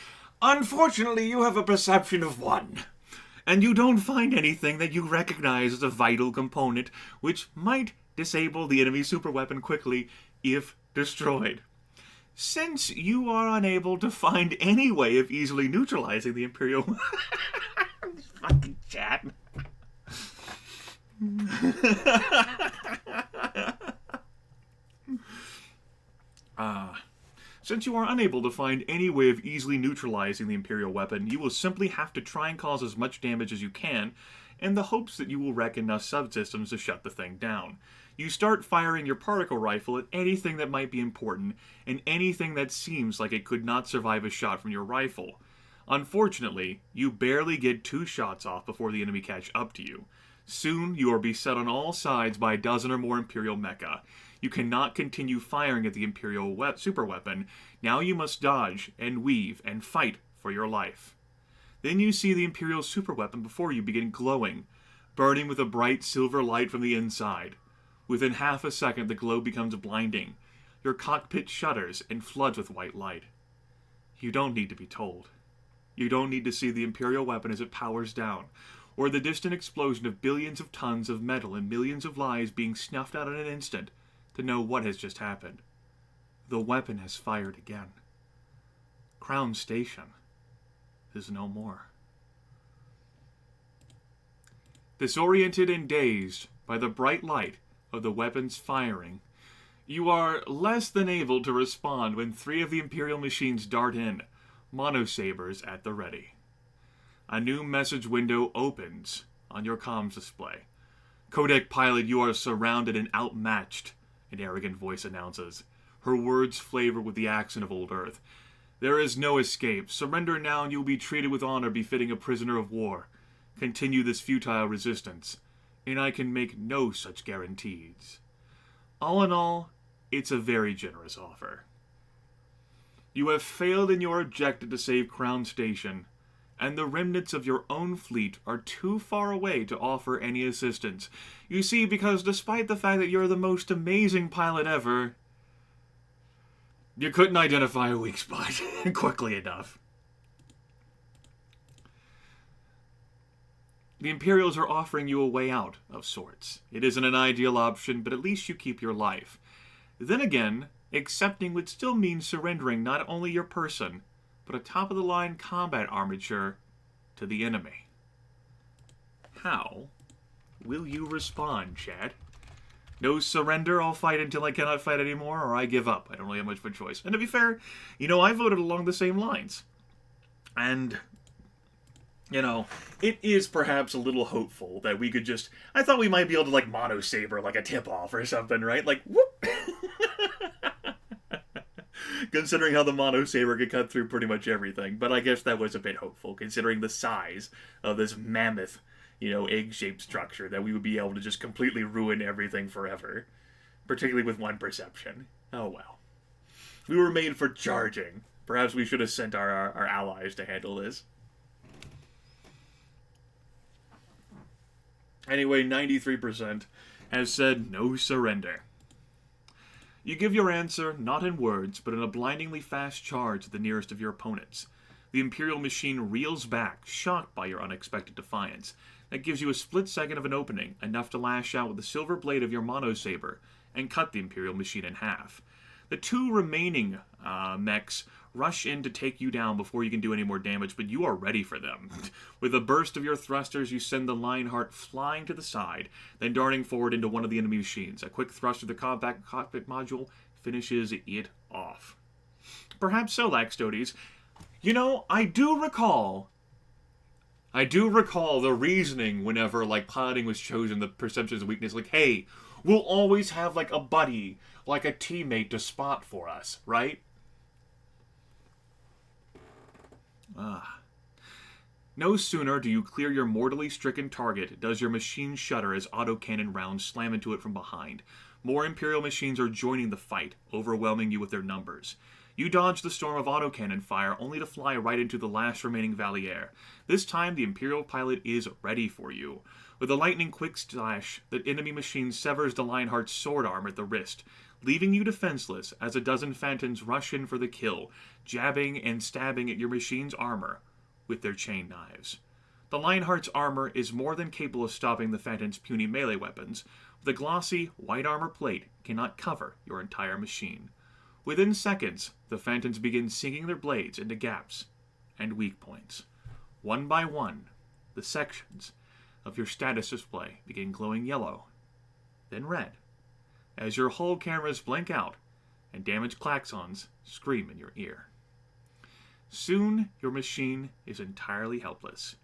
Unfortunately, you have a perception of 1. And you don't find anything that you recognize as a vital component, which might disable the enemy superweapon quickly if destroyed. Since you are unable to find any way of easily neutralizing the Imperial... fucking chat. Since you are unable to find any way of easily neutralizing the Imperial weapon, you will simply have to try and cause as much damage as you can, in the hopes that you will wreck enough subsystems to shut the thing down. You start firing your particle rifle at anything that might be important, and anything that seems like it could not survive a shot from your rifle. Unfortunately, you barely get 2 shots off before the enemy catch up to you. Soon, you are beset on all sides by a dozen or more Imperial mecha. You cannot continue firing at the Imperial superweapon. Now you must dodge and weave and fight for your life. Then you see the Imperial superweapon before you begin glowing, burning with a bright silver light from the inside. Within half a second, the glow becomes blinding. Your cockpit shudders and floods with white light. You don't need to be told. You don't need to see the Imperial weapon as it powers down, or the distant explosion of billions of tons of metal and millions of lives being snuffed out in an instant to know what has just happened. The weapon has fired again. Crown Station is no more. Disoriented and dazed by the bright light of the weapon's firing, you are less than able to respond when 3 of the Imperial machines dart in, monosabers at the ready. A new message window opens on your comms display. Codec pilot, you are surrounded and outmatched, an arrogant voice announces, her words flavored with the accent of old Earth. There is no escape. Surrender now and you will be treated with honor befitting a prisoner of war. Continue this futile resistance, and I can make no such guarantees. All in all, it's a very generous offer. You have failed in your objective to save Crown Station, and the remnants of your own fleet are too far away to offer any assistance. You see, because despite the fact that you're the most amazing pilot ever, you couldn't identify a weak spot quickly enough. The Imperials are offering you a way out of sorts. It isn't an ideal option, but at least you keep your life. Then again, accepting would still mean surrendering not only your person, but a top-of-the-line combat armature to the enemy. How will you respond, Chad? No surrender, I'll fight until I cannot fight anymore, or I give up. I don't really have much of a choice. And to be fair, I voted along the same lines. And, it is perhaps a little hopeful that we could just... I thought we might be able to, mono-saber, a tip-off or something, right? Whoop! Considering how the mono-saber could cut through pretty much everything. But I guess that was a bit hopeful, considering the size of this mammoth, egg-shaped structure, that we would be able to just completely ruin everything forever. Particularly with one perception. Oh well. We were made for charging. Perhaps we should have sent our allies to handle this. Anyway, 93% has said no surrender. You give your answer not in words, but in a blindingly fast charge at the nearest of your opponents. The Imperial machine reels back, shocked by your unexpected defiance. That gives you a split second of an opening, enough to lash out with the silver blade of your mono-saber, and cut the Imperial machine in half. The 2 remaining mechs rush in to take you down before you can do any more damage, but you are ready for them. With a burst of your thrusters, you send the Lionheart flying to the side, then darting forward into one of the enemy machines. A quick thrust of the cockpit module finishes it off. Perhaps so, Laxtodes. I do recall the reasoning whenever, piloting was chosen, the perceptions of weakness, hey, we'll always have, a buddy, a teammate to spot for us, right? No sooner do you clear your mortally stricken target does your machine shudder as autocannon rounds slam into it from behind. More Imperial machines are joining the fight, overwhelming you with their numbers. You dodge the storm of autocannon fire only to fly right into the last remaining Valier. This time, the Imperial pilot is ready for you. With a lightning quick slash, the enemy machine severs the Lionheart's sword arm at the wrist, leaving you defenseless as a dozen Phantoms rush in for the kill, jabbing and stabbing at your machine's armor with their chain knives. The Lionheart's armor is more than capable of stopping the Phantom's puny melee weapons. The glossy, white armor plate cannot cover your entire machine. Within seconds, the Phantoms begin sinking their blades into gaps and weak points. One by one, the sections of your status display begin glowing yellow, then red, as your hull cameras blink out and damaged klaxons scream in your ear. Soon, your machine is entirely helpless.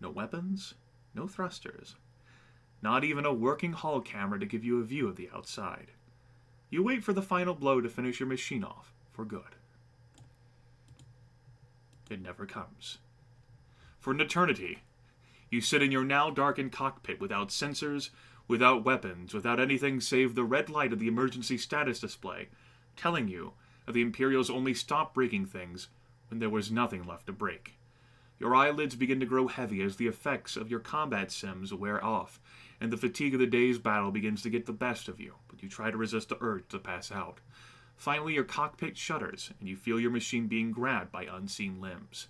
No weapons, no thrusters, not even a working hull camera to give you a view of the outside. You wait for the final blow to finish your machine off for good. It never comes. For an eternity, you sit in your now darkened cockpit without sensors, without weapons, without anything save the red light of the emergency status display, telling you that the Imperials only stopped breaking things when there was nothing left to break. Your eyelids begin to grow heavy as the effects of your combat sims wear off, and the fatigue of the day's battle begins to get the best of you, but you try to resist the urge to pass out. Finally, your cockpit shudders, and you feel your machine being grabbed by unseen limbs.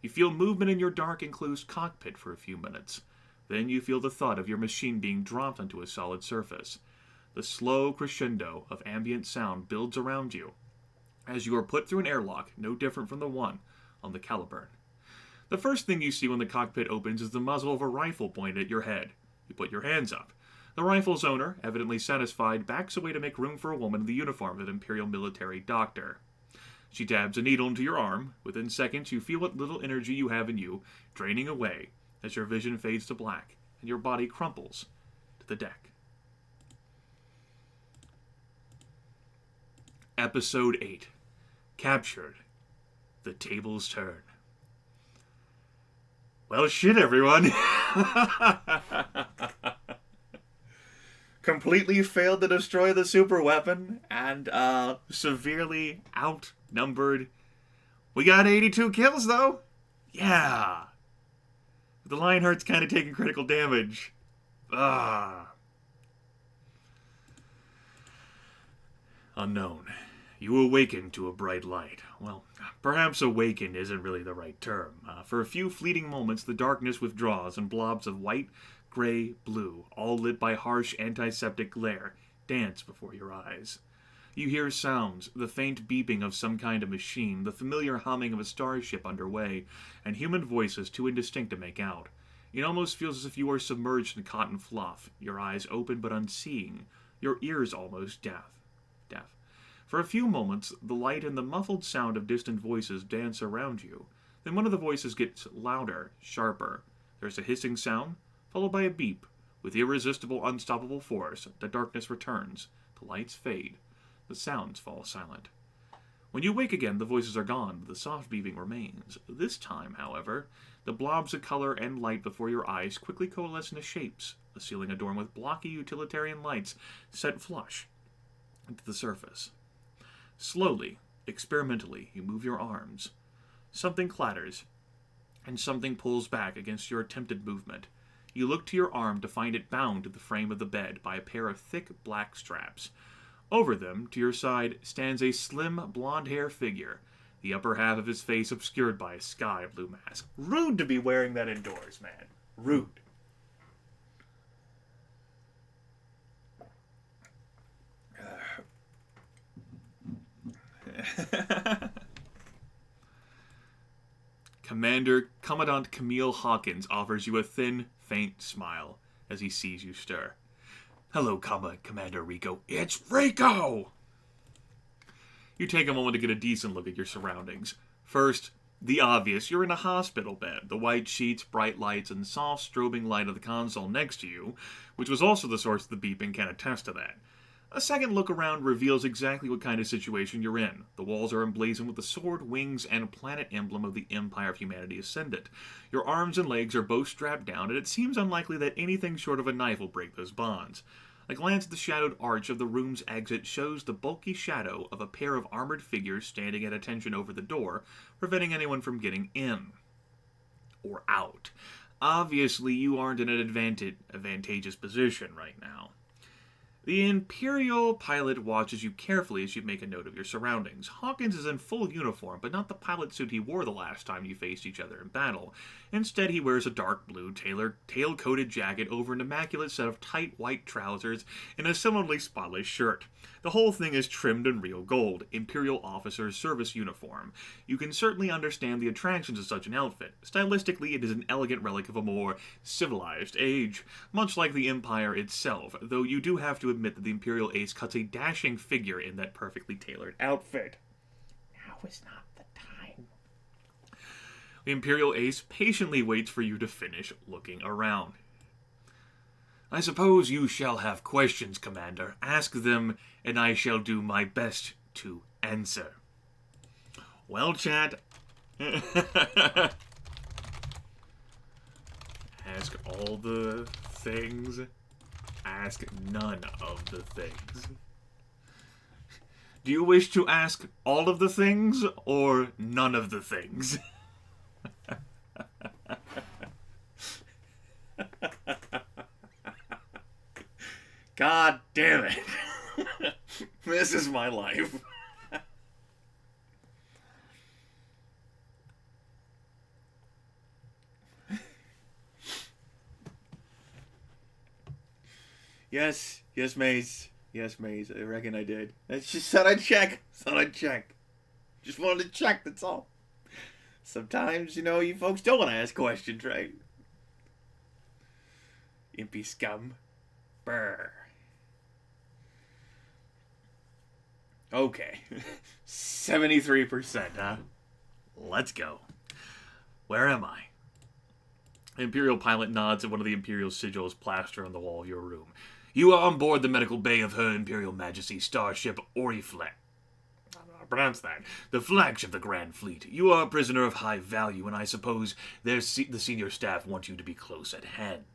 You feel movement in your dark, enclosed cockpit for a few minutes. Then you feel the thud of your machine being dropped onto a solid surface. The slow crescendo of ambient sound builds around you, as you are put through an airlock no different from the one on the Caliburn. The first thing you see when the cockpit opens is the muzzle of a rifle pointed at your head. You put your hands up. The rifle's owner, evidently satisfied, backs away to make room for a woman in the uniform of an Imperial military doctor. She dabs a needle into your arm. Within seconds, you feel what little energy you have in you draining away as your vision fades to black and your body crumples to the deck. Episode 8. Captured. The tables turn. Well, shit, everyone. Completely failed to destroy the super weapon and severely outnumbered. We got 82 kills, though. Yeah. The Lionheart's kind of taking critical damage. Unknown. You awaken to a bright light. Well, perhaps awaken isn't really the right term. For a few fleeting moments, the darkness withdraws and blobs of white, gray, blue, all lit by harsh antiseptic glare, dance before your eyes. You hear sounds, the faint beeping of some kind of machine, the familiar humming of a starship underway, and human voices too indistinct to make out. It almost feels as if you are submerged in cotton fluff, your eyes open but unseeing, your ears almost deaf. For a few moments, the light and the muffled sound of distant voices dance around you. Then one of the voices gets louder, sharper. There's a hissing sound, followed by a beep. With irresistible, unstoppable force, the darkness returns. The lights fade. The sounds fall silent. When you wake again, the voices are gone, but the soft beeping remains. This time, however, the blobs of color and light before your eyes quickly coalesce into shapes, the ceiling adorned with blocky utilitarian lights set flush into the surface. Slowly, experimentally, you move your arms. Something clatters, and something pulls back against your attempted movement. You look to your arm to find it bound to the frame of the bed by a pair of thick black straps. Over them, to your side, stands a slim, blonde-haired figure, the upper half of his face obscured by a sky blue mask. Rude to be wearing that indoors, man. Rude. Commandant Camille Hawkins offers you a thin, faint smile as he sees you stir. Hello, Commander Rico. It's Rico! You take a moment to get a decent look at your surroundings. First, the obvious. You're in a hospital bed. The white sheets, bright lights, and soft strobing light of the console next to you, which was also the source of the beeping, can attest to that. A second look around reveals exactly what kind of situation you're in. The walls are emblazoned with the sword, wings, and planet emblem of the Empire of Humanity Ascendant. Your arms and legs are both strapped down, and it seems unlikely that anything short of a knife will break those bonds. A glance at the shadowed arch of the room's exit shows the bulky shadow of a pair of armored figures standing at attention over the door, preventing anyone from getting in. Or out. Obviously, you aren't in an advantageous position right now. The Imperial pilot watches you carefully as you make a note of your surroundings. Hawkins is in full uniform, but not the pilot suit he wore the last time you faced each other in battle. Instead, he wears a dark blue tail-coated jacket over an immaculate set of tight white trousers and a similarly spotless shirt. The whole thing is trimmed in real gold, Imperial officer's service uniform. You can certainly understand the attractions of such an outfit. Stylistically, it is an elegant relic of a more civilized age, much like the Empire itself, though you do have to admit that the Imperial Ace cuts a dashing figure in that perfectly tailored outfit. Now is not the time. The Imperial Ace patiently waits for you to finish looking around. I suppose you shall have questions, Commander. Ask them, and I shall do my best to answer. Well, chat. Ask all the things. Ask none of the things. Do you wish to ask all of the things, or none of the things? God damn it. This is my life. Yes, Maze. Yes, Maze. I reckon I did. I just said I'd check. Just wanted to check, that's all. Sometimes, you folks don't want to ask questions, right? Impy scum. Brr. Okay. 73%, huh? Let's go. Where am I? Imperial pilot nods at one of the Imperial sigils plastered on the wall of your room. You are on board the medical bay of Her Imperial Majesty Starship Oriflamme. I don't know how to pronounce that. The flagship of the Grand Fleet. You are a prisoner of high value, and I suppose the senior staff want you to be close at hand.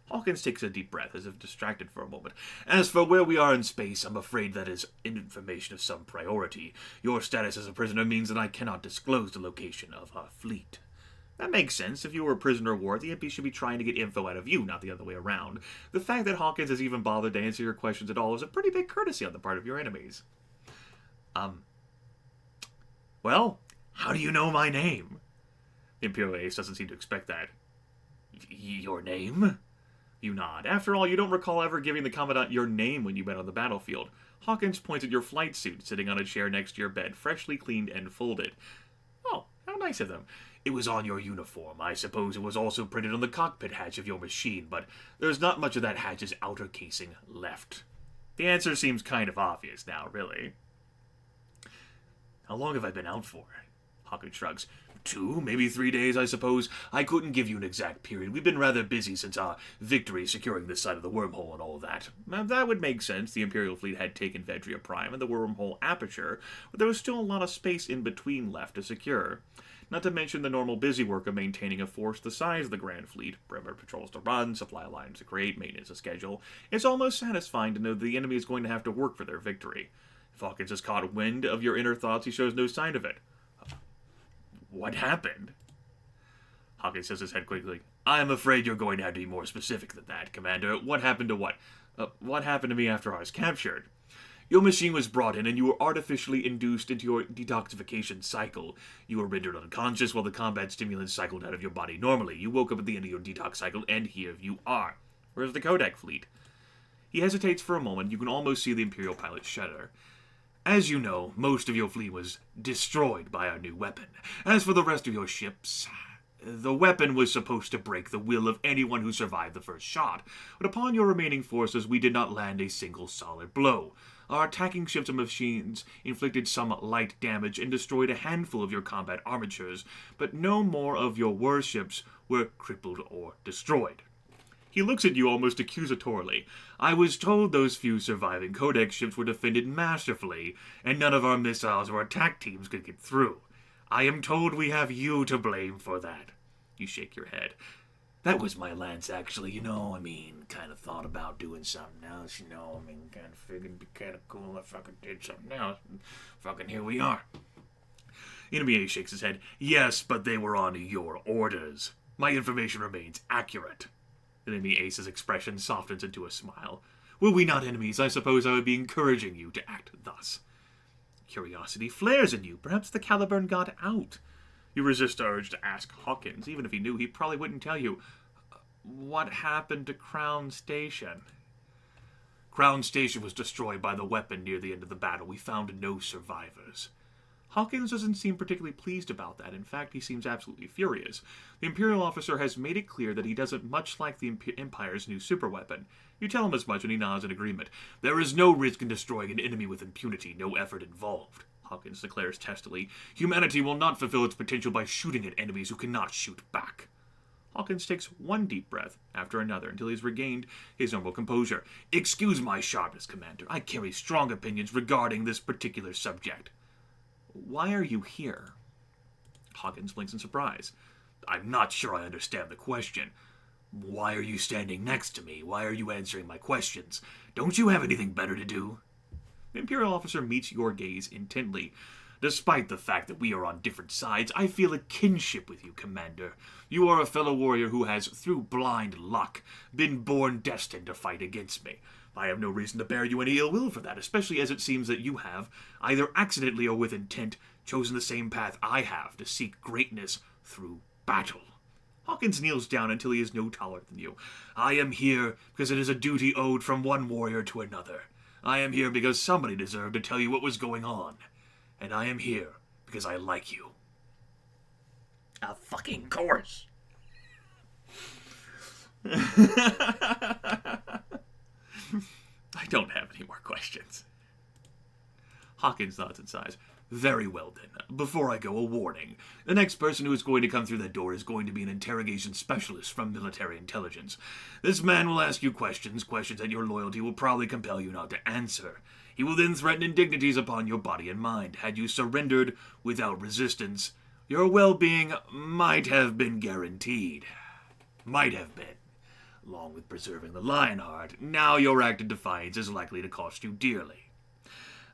Hawkins takes a deep breath, as if distracted for a moment. As for where we are in space, I'm afraid that is information of some priority. Your status as a prisoner means that I cannot disclose the location of our fleet. That makes sense. If you were a prisoner of war, the MP should be trying to get info out of you, not the other way around. The fact that Hawkins has even bothered to answer your questions at all is a pretty big courtesy on the part of your enemies. Well, how do you know my name? The Imperial Ace doesn't seem to expect that. Your name? You nod. After all, you don't recall ever giving the Commandant your name when you met on the battlefield. Hawkins points at your flight suit, sitting on a chair next to your bed, freshly cleaned and folded. Oh, how nice of them. It was on your uniform. I suppose it was also printed on the cockpit hatch of your machine, but there's not much of that hatch's outer casing left. The answer seems kind of obvious now, really. How long have I been out for? Hawkins shrugs. 2, maybe 3 days, I suppose. I couldn't give you an exact period. We've been rather busy since our victory securing this side of the wormhole and all that. That would make sense. The Imperial fleet had taken Vedria Prime and the wormhole aperture, but there was still a lot of space in between left to secure. Not to mention the normal busy work of maintaining a force the size of the Grand Fleet, perimeter patrols to run, supply lines to create, maintenance to schedule. It's almost satisfying to know the enemy is going to have to work for their victory. If Hawkins has caught wind of your inner thoughts, he shows no sign of it. What happened? Hawkins says his head quickly. I am afraid you're going to have to be more specific than that, Commander. What happened to what? What happened to me after I was captured? Your machine was brought in, and you were artificially induced into your detoxification cycle. You were rendered unconscious while the combat stimulants cycled out of your body normally. You woke up at the end of your detox cycle, and here you are. Where's the Kodak fleet? He hesitates for a moment. You can almost see the Imperial pilot shudder. As you know, most of your fleet was destroyed by our new weapon. As for the rest of your ships, the weapon was supposed to break the will of anyone who survived the first shot, but upon your remaining forces we did not land a single solid blow. Our attacking ships and machines inflicted some light damage and destroyed a handful of your combat armatures, but no more of your warships were crippled or destroyed. He looks at you almost accusatorily. I was told those few surviving Codex ships were defended masterfully, and none of our missiles or attack teams could get through. I am told we have you to blame for that. You shake your head. That was my lance, actually, kind of thought about doing something else, kind of figured it'd be kind of cool if I fucking did something else. Fucking here we are. Enemy A shakes his head. Yes, but they were on your orders. My information remains accurate. Enemy Ace's expression softens into a smile. Were we not enemies, I suppose I would be encouraging you to act thus. Curiosity flares in you. Perhaps the Caliburn got out. You resist the urge to ask Hawkins. Even if he knew, he probably wouldn't tell you. What happened to Crown Station? Crown Station was destroyed by the weapon near the end of the battle. We found no survivors. Hawkins doesn't seem particularly pleased about that. In fact, he seems absolutely furious. The Imperial officer has made it clear that he doesn't much like the Empire's new superweapon. You tell him as much and he nods in agreement. There is no risk in destroying an enemy with impunity, no effort involved. Hawkins declares testily. Humanity will not fulfill its potential by shooting at enemies who cannot shoot back. Hawkins takes one deep breath after another until he's regained his normal composure. Excuse my sharpness, Commander. I carry strong opinions regarding this particular subject. Why are you here? Hawkins blinks in surprise. I'm not sure I understand the question. Why are you standing next to me? Why are you answering my questions? Don't you have anything better to do? The Imperial officer meets your gaze intently. Despite the fact that we are on different sides, I feel a kinship with you, Commander. You are a fellow warrior who has, through blind luck, been born destined to fight against me. I have no reason to bear you any ill will for that, especially as it seems that you have, either accidentally or with intent, chosen the same path I have to seek greatness through battle. Hawkins kneels down until he is no taller than you. I am here because it is a duty owed from one warrior to another. I am here because somebody deserved to tell you what was going on. And I am here because I like you. A fucking course. I don't have any more questions. Hawkins nods and sighs. Very well then. Before I go, a warning. The next person who is going to come through that door is going to be an interrogation specialist from military intelligence. This man will ask you questions that your loyalty will probably compel you not to answer. He will then threaten indignities upon your body and mind. Had you surrendered without resistance, your well-being might have been guaranteed. Might have been. Along with preserving the Lionheart, now your act of defiance is likely to cost you dearly.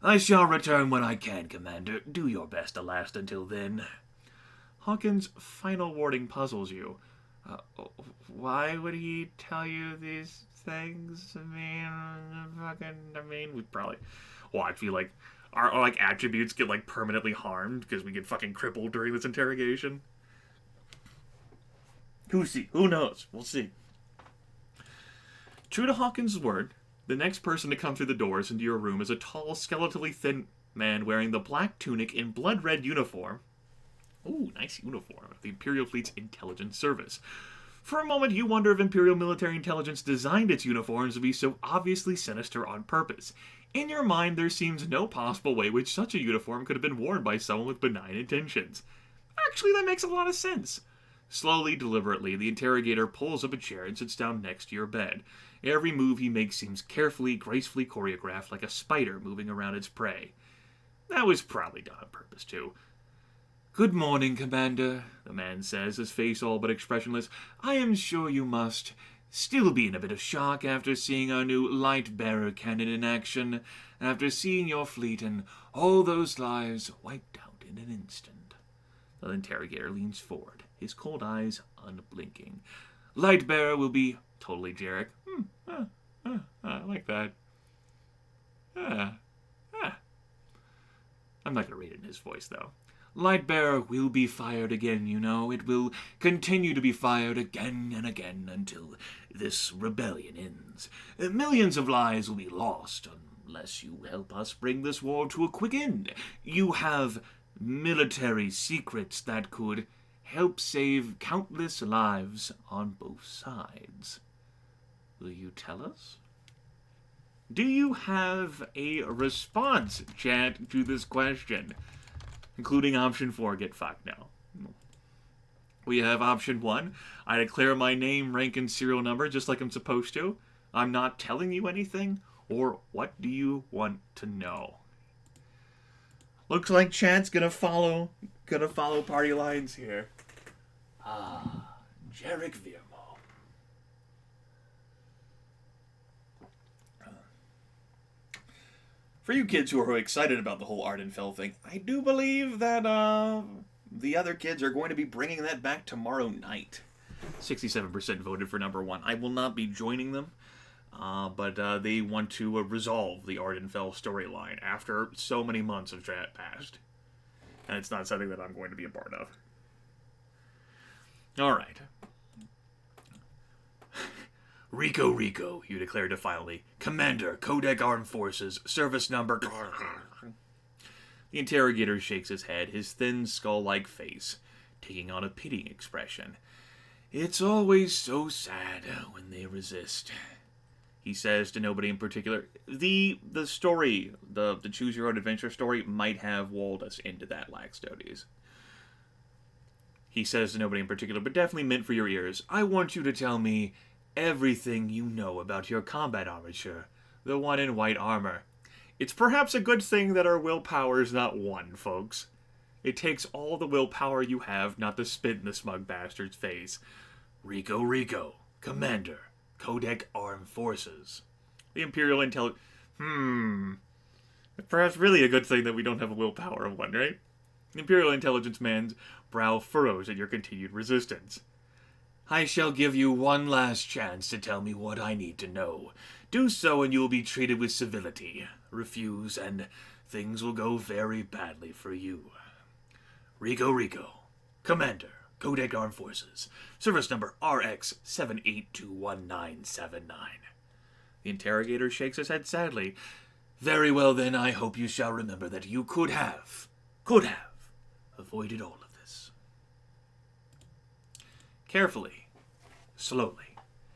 I shall return when I can, Commander. Do your best to last until then. Hawkins' final warning puzzles you. Why would he tell you these things? We probably... Watch, we, our attributes get, permanently harmed because we get fucking crippled during this interrogation. Who knows? We'll see. True to Hawkins' word, the next person to come through the doors into your room is a tall, skeletally thin man wearing the black tunic and blood-red uniform. Ooh, nice uniform of the Imperial Fleet's Intelligence Service. For a moment, you wonder if Imperial military intelligence designed its uniforms to be so obviously sinister on purpose. In your mind, there seems no possible way which such a uniform could have been worn by someone with benign intentions. Actually, that makes a lot of sense. Slowly, deliberately, the interrogator pulls up a chair and sits down next to your bed. Every move he makes seems carefully, gracefully choreographed like a spider moving around its prey. That was probably done on purpose, too. Good morning, Commander, the man says, his face all but expressionless. I am sure you must still be in a bit of shock after seeing our new light-bearer cannon in action, after seeing your fleet and all those lives wiped out in an instant. The interrogator leans forward, his cold eyes unblinking. Light-bearer will be totally Jarek. I like that. I'm not going to read it in his voice, though. Lightbearer will be fired again, you know. It will continue to be fired again and again until this rebellion ends. Millions of lives will be lost unless you help us bring this war to a quick end. You have military secrets that could help save countless lives on both sides. Will you tell us? Do you have a response, chat, to this question? Including option 4, get fucked now. We have option 1, I declare my name, rank, and serial number just like I'm supposed to. I'm not telling you anything. Or what do you want to know? Looks like chat's gonna follow party lines here. Jarek Viermo. For you kids who are excited about the whole Ardenfell thing, I do believe that the other kids are going to be bringing that back tomorrow night. 67% voted for number 1. I will not be joining them, but they want to resolve the Ardenfell storyline after so many months have passed. And it's not something that I'm going to be a part of. Alright. Rico, you declare defiantly. Commander, Kodak Armed Forces, service number... The interrogator shakes his head, his thin skull-like face taking on a pitying expression. It's always so sad when they resist. He says to nobody in particular. The story, the Choose Your Own Adventure story, might have walled us into that, Laxtodes. He says to nobody in particular, but definitely meant for your ears. I want you to tell me everything you know about your combat armature, the one in white armor. It's perhaps a good thing that our willpower is not 1, folks. It takes all the willpower you have not to spit in the smug bastard's face. Rico, Commander, Kodak Armed Forces. The Imperial Intelligence... Perhaps really a good thing that we don't have a willpower of 1, right? The Imperial Intelligence man's brow furrows at your continued resistance. I shall give you one last chance to tell me what I need to know. Do so and you will be treated with civility. Refuse and things will go very badly for you. Rico, Commander, Kodak Armed Forces, service number RX78219979. The interrogator shakes his head sadly. Very well then, I hope you shall remember that you could have avoided all of this. Carefully, slowly,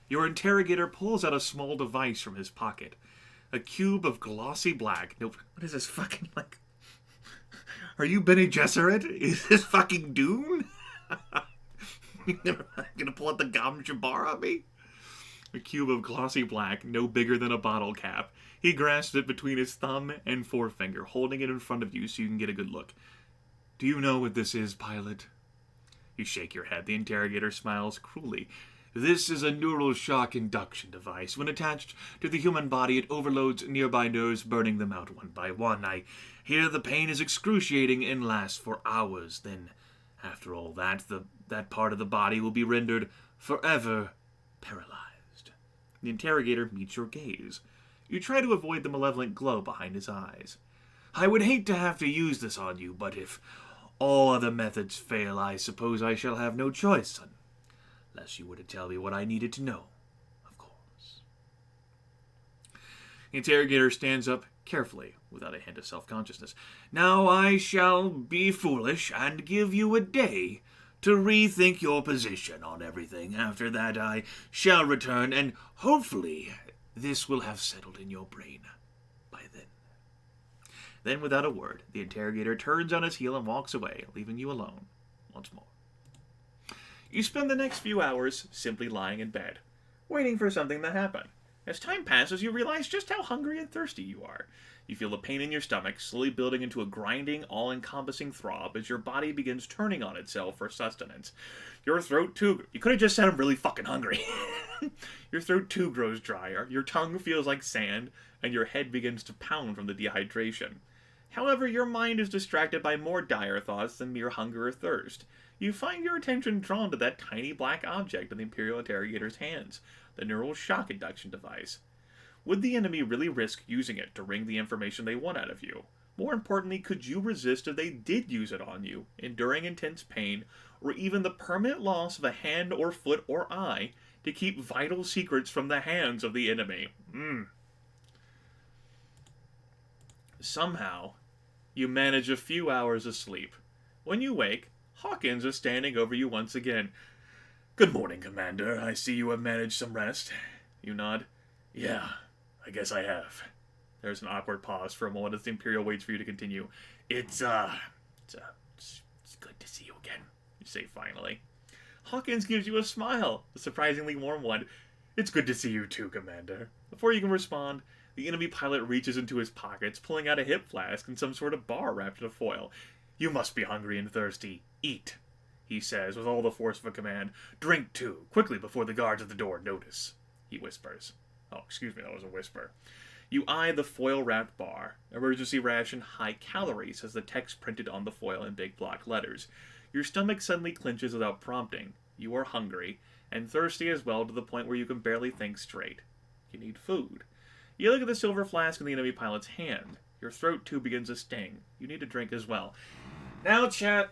your interrogator pulls out a small device from his pocket. A cube of glossy black. Nope. What is this fucking, like... Are you Bene Gesserit? Is this fucking Dune? You're gonna pull out the Gom Jabbar on me? A cube of glossy black, no bigger than a bottle cap. He grasps it between his thumb and forefinger, holding it in front of you so you can get a good look. Do you know what this is, pilot? You shake your head. The interrogator smiles cruelly. This is a neural shock induction device. When attached to the human body, it overloads nearby nerves, burning them out one by one. I hear the pain is excruciating and lasts for hours. Then, after all that, that part of the body will be rendered forever paralyzed. The interrogator meets your gaze. You try to avoid the malevolent glow behind his eyes. I would hate to have to use this on you, but if all other methods fail, I suppose I shall have no choice, son. Unless you were to tell me what I needed to know, of course. The interrogator stands up carefully, without a hint of self-consciousness. Now I shall be foolish and give you a day to rethink your position on everything. After that I shall return, and hopefully this will have settled in your brain by then. Then, without a word, the interrogator turns on his heel and walks away, leaving you alone once more. You spend the next few hours simply lying in bed, waiting for something to happen. As time passes, you realize just how hungry and thirsty you are. You feel the pain in your stomach slowly building into a grinding, all-encompassing throb as your body begins turning on itself for sustenance. Your throat, too... You could have just said I'm really fucking hungry. Your throat, too, grows drier, your tongue feels like sand, and your head begins to pound from the dehydration. However, your mind is distracted by more dire thoughts than mere hunger or thirst. You find your attention drawn to that tiny black object in the Imperial Interrogator's hands, the neural shock induction device. Would the enemy really risk using it to wring the information they want out of you? More importantly, could you resist if they did use it on you, enduring intense pain, or even the permanent loss of a hand or foot or eye to keep vital secrets from the hands of the enemy? Somehow, you manage a few hours of sleep. When you wake, Hawkins is standing over you once again. Good morning, Commander. I see you have managed some rest. You nod. Yeah, I guess I have. There's an awkward pause for a moment as the Imperial waits for you to continue. It's good to see you again, you say finally. Hawkins gives you a smile, a surprisingly warm one. It's good to see you too, Commander. Before you can respond, the enemy pilot reaches into his pockets, pulling out a hip flask and some sort of bar wrapped in a foil. You must be hungry and thirsty. Eat, he says with all the force of a command. Drink too, quickly before the guards at the door notice, he whispers. Oh, excuse me, that was a whisper. You eye the foil-wrapped bar. Emergency ration high calorie, says the text printed on the foil in big block letters. Your stomach suddenly clenches without prompting. You are hungry, and thirsty as well, to the point where you can barely think straight. You need food. You look at the silver flask in the enemy pilot's hand. Your throat, too, begins to sting. You need a drink as well. Now, chat,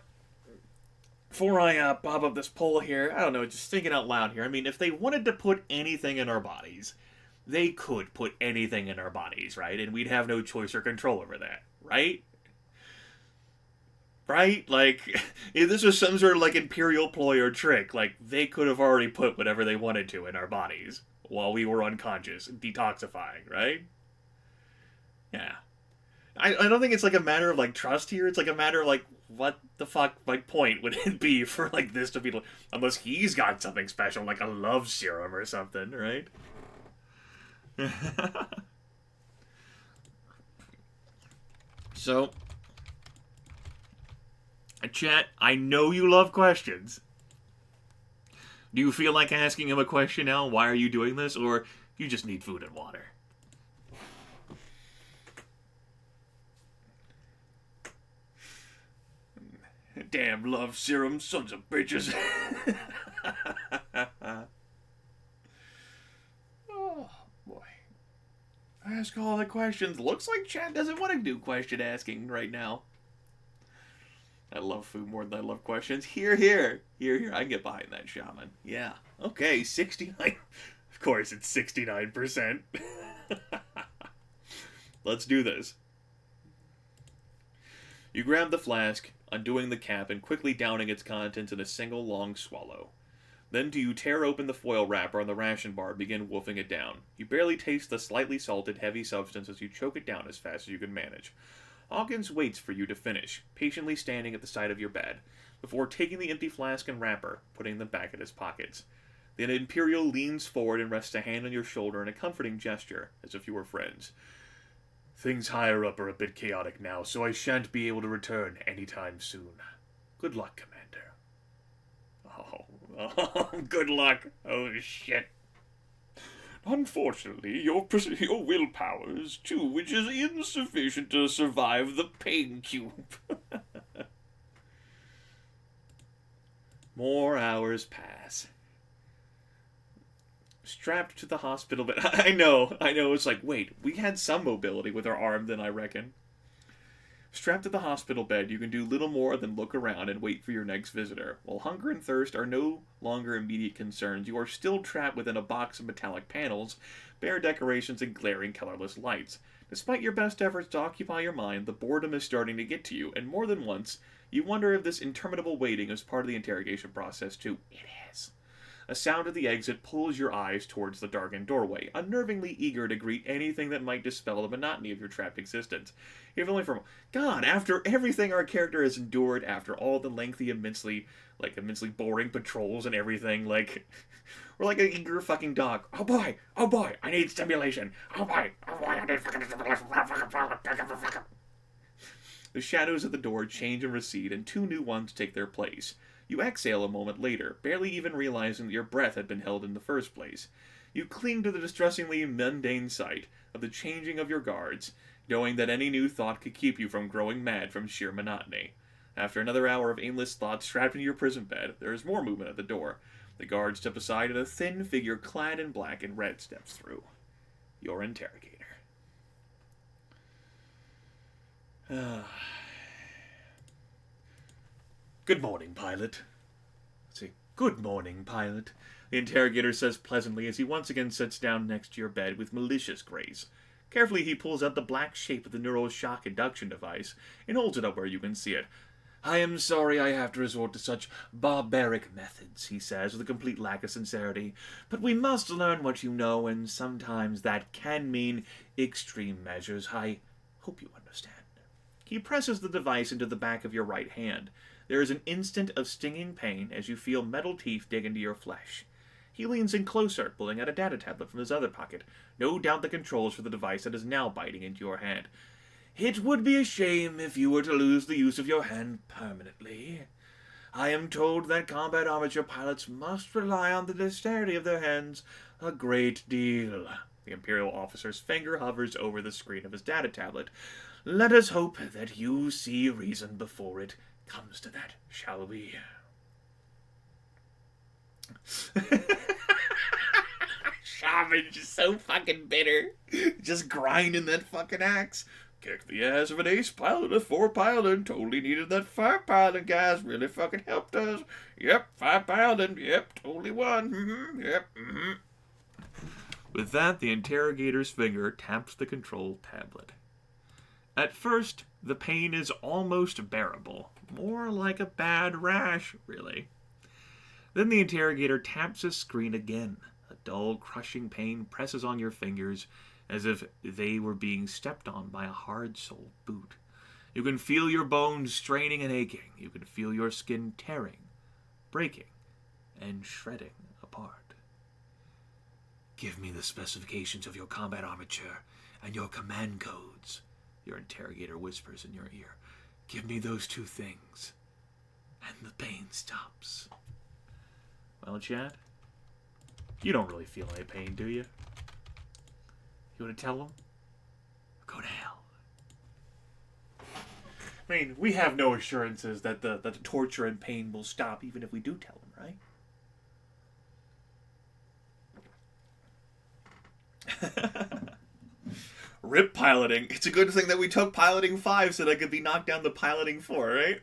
before I bob up this poll here, I don't know, just thinking out loud here. I mean, if they wanted to put anything in our bodies, they could put anything in our bodies, right? And we'd have no choice or control over that, right? Right? Like, if this was some sort of, like, imperial ploy or trick, like, they could have already put whatever they wanted to in our bodies while we were unconscious, detoxifying, right? Yeah. I don't think it's, like, a matter of, like, trust here. It's, like, a matter of, like, what the fuck, like, point would it be for, like, this to be, unless he's got something special, like a love serum or something, right? So, chat, I know you love questions. Do you feel like asking him a question now? Why are you doing this? Or you just need food and water? Damn love serum, sons of bitches. Oh, boy. Ask all the questions. Looks like chat doesn't want to do question asking right now. I love food more than I love questions. Here. I can get behind that, shaman. Yeah. Okay, 69. Of course, it's 69%. Let's do this. You grab the flask, undoing the cap and quickly downing its contents in a single long swallow. Then do you tear open the foil wrapper on the ration bar and begin wolfing it down. You barely taste the slightly salted, heavy substance as you choke it down as fast as you can manage. Hawkins waits for you to finish, patiently standing at the side of your bed, before taking the empty flask and wrapper, putting them back in his pockets. The Imperial leans forward and rests a hand on your shoulder in a comforting gesture, as if you were friends. Things higher up are a bit chaotic now, so I shan't be able to return anytime soon. Good luck, Commander. Oh, good luck. Oh, shit. Unfortunately, your willpower is too, which is insufficient to survive the pain cube. More hours pass. Strapped to the hospital bed. I know, it's like, wait, we had some mobility with our arm then, I reckon. Strapped to the hospital bed, you can do little more than look around and wait for your next visitor. While hunger and thirst are no longer immediate concerns, you are still trapped within a box of metallic panels, bare decorations, and glaring colorless lights. Despite your best efforts to occupy your mind, the boredom is starting to get to you, and more than once, you wonder if this interminable waiting is part of the interrogation process too. It is. A sound at the exit pulls your eyes towards the darkened doorway, unnervingly eager to greet anything that might dispel the monotony of your trapped existence. If only for... God, after everything our character has endured, after all the lengthy, immensely boring patrols and everything, like... We're like an eager fucking dog. Oh boy, I need stimulation. Oh boy, I need fucking stimulation. The shadows at the door change and recede, and two new ones take their place. You exhale a moment later, barely even realizing that your breath had been held in the first place. You cling to the distressingly mundane sight of the changing of your guards, knowing that any new thought could keep you from growing mad from sheer monotony. After another hour of aimless thought strapped into your prison bed, there is more movement at the door. The guards step aside and a thin figure clad in black and red steps through. Your interrogator. Good morning, pilot. Let's see. Good morning, pilot. The interrogator says pleasantly as he once again sits down next to your bed with malicious grace. Carefully, he pulls out the black shape of the neural shock induction device and holds it up where you can see it. I am sorry I have to resort to such barbaric methods, he says with a complete lack of sincerity, but we must learn what you know, and sometimes that can mean extreme measures. I hope you understand. He presses the device into the back of your right hand. There is an instant of stinging pain as you feel metal teeth dig into your flesh. He leans in closer, pulling out a data tablet from his other pocket, no doubt the controls for the device that is now biting into your hand. It would be a shame if you were to lose the use of your hand permanently. I am told that combat armature pilots must rely on the dexterity of their hands a great deal. The Imperial officer's finger hovers over the screen of his data tablet. Let us hope that you see reason before it comes to that, shall we? Shaman's just so fucking bitter. Just grinding that fucking axe. Kicked the ass of an ace pilot with 4 piloting. Totally needed that 5 piloting, guys. Really fucking helped us. Yep, 5 piloting. Yep, totally won. Mm-hmm. Yep, mm-hmm. With that, the interrogator's finger taps the control tablet. At first, the pain is almost bearable. More like a bad rash, really. Then the interrogator taps his screen again. A dull, crushing pain presses on your fingers as if they were being stepped on by a hard-soled boot. You can feel your bones straining and aching. You can feel your skin tearing, breaking, and shredding apart. Give me the specifications of your combat armature and your command codes, your interrogator whispers in your ear. Give me those 2 things, and the pain stops. Well, Chad, you don't really feel any pain, do you? You want to tell him? Go to hell. I mean, we have no assurances that the torture and pain will stop even if we do tell him, right? Rip piloting. It's a good thing that we took piloting 5 so that I could be knocked down to piloting 4, right?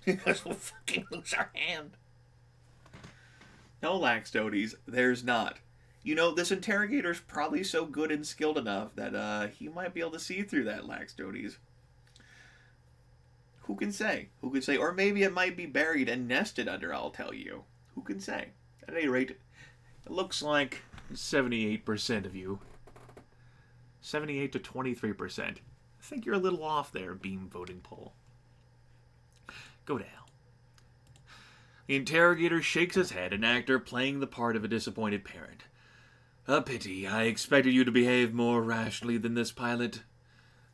Because we'll fucking lose our hand. No, Laxtotes, there's not. You know, this interrogator's probably so good and skilled enough that he might be able to see through that, Laxtotes. Who can say? Who can say? Or maybe it might be buried and nested under, I'll tell you. Who can say? At any rate, it looks like 78% of you. 78 to 23%. I think you're a little off there, Beam voting poll. Go to hell. The interrogator shakes his head, an actor playing the part of a disappointed parent. A pity. I expected you to behave more rationally than this, pilot.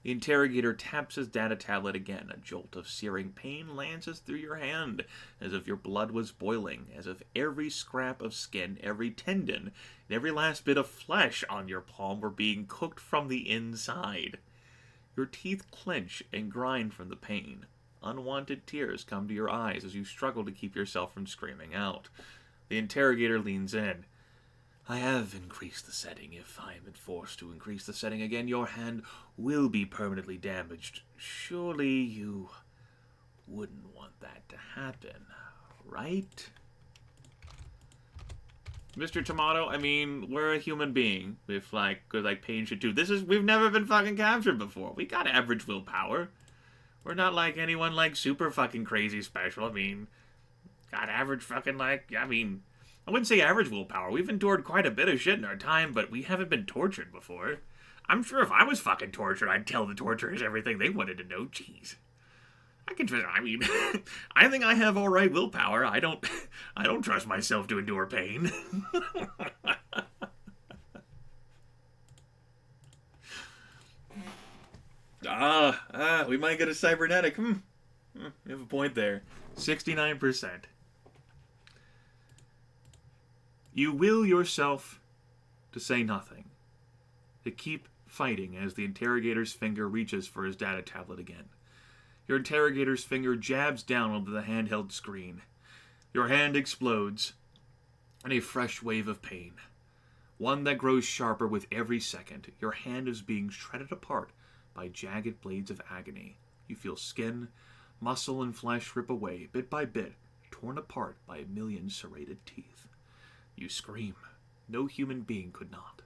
The interrogator taps his data tablet again. A jolt of searing pain lances through your hand, as if your blood was boiling, as if every scrap of skin, every tendon, and every last bit of flesh on your palm were being cooked from the inside. Your teeth clench and grind from the pain. Unwanted tears come to your eyes as you struggle to keep yourself from screaming out. The interrogator leans in. I have increased the setting. If I am forced to increase the setting again, your hand will be permanently damaged. Surely you wouldn't want that to happen, right? Mr. Tomato, I mean, we're a human being with, good pain should do. We've never been fucking captured before. We got average willpower. We're not like anyone super fucking crazy special. I mean, got average fucking I wouldn't say average willpower. We've endured quite a bit of shit in our time, but we haven't been tortured before. I'm sure if I was fucking tortured, I'd tell the torturers everything they wanted to know. Jeez. I think I have alright willpower. I don't trust myself to endure pain. We might get a cybernetic. You have a point there. 69%. You will yourself to say nothing, to keep fighting as the interrogator's finger reaches for his data tablet again. Your interrogator's finger jabs down onto the handheld screen. Your hand explodes in a fresh wave of pain, one that grows sharper with every second. Your hand is being shredded apart by jagged blades of agony. You feel skin, muscle, and flesh rip away, bit by bit, torn apart by a million serrated teeth. You scream. No human being could not.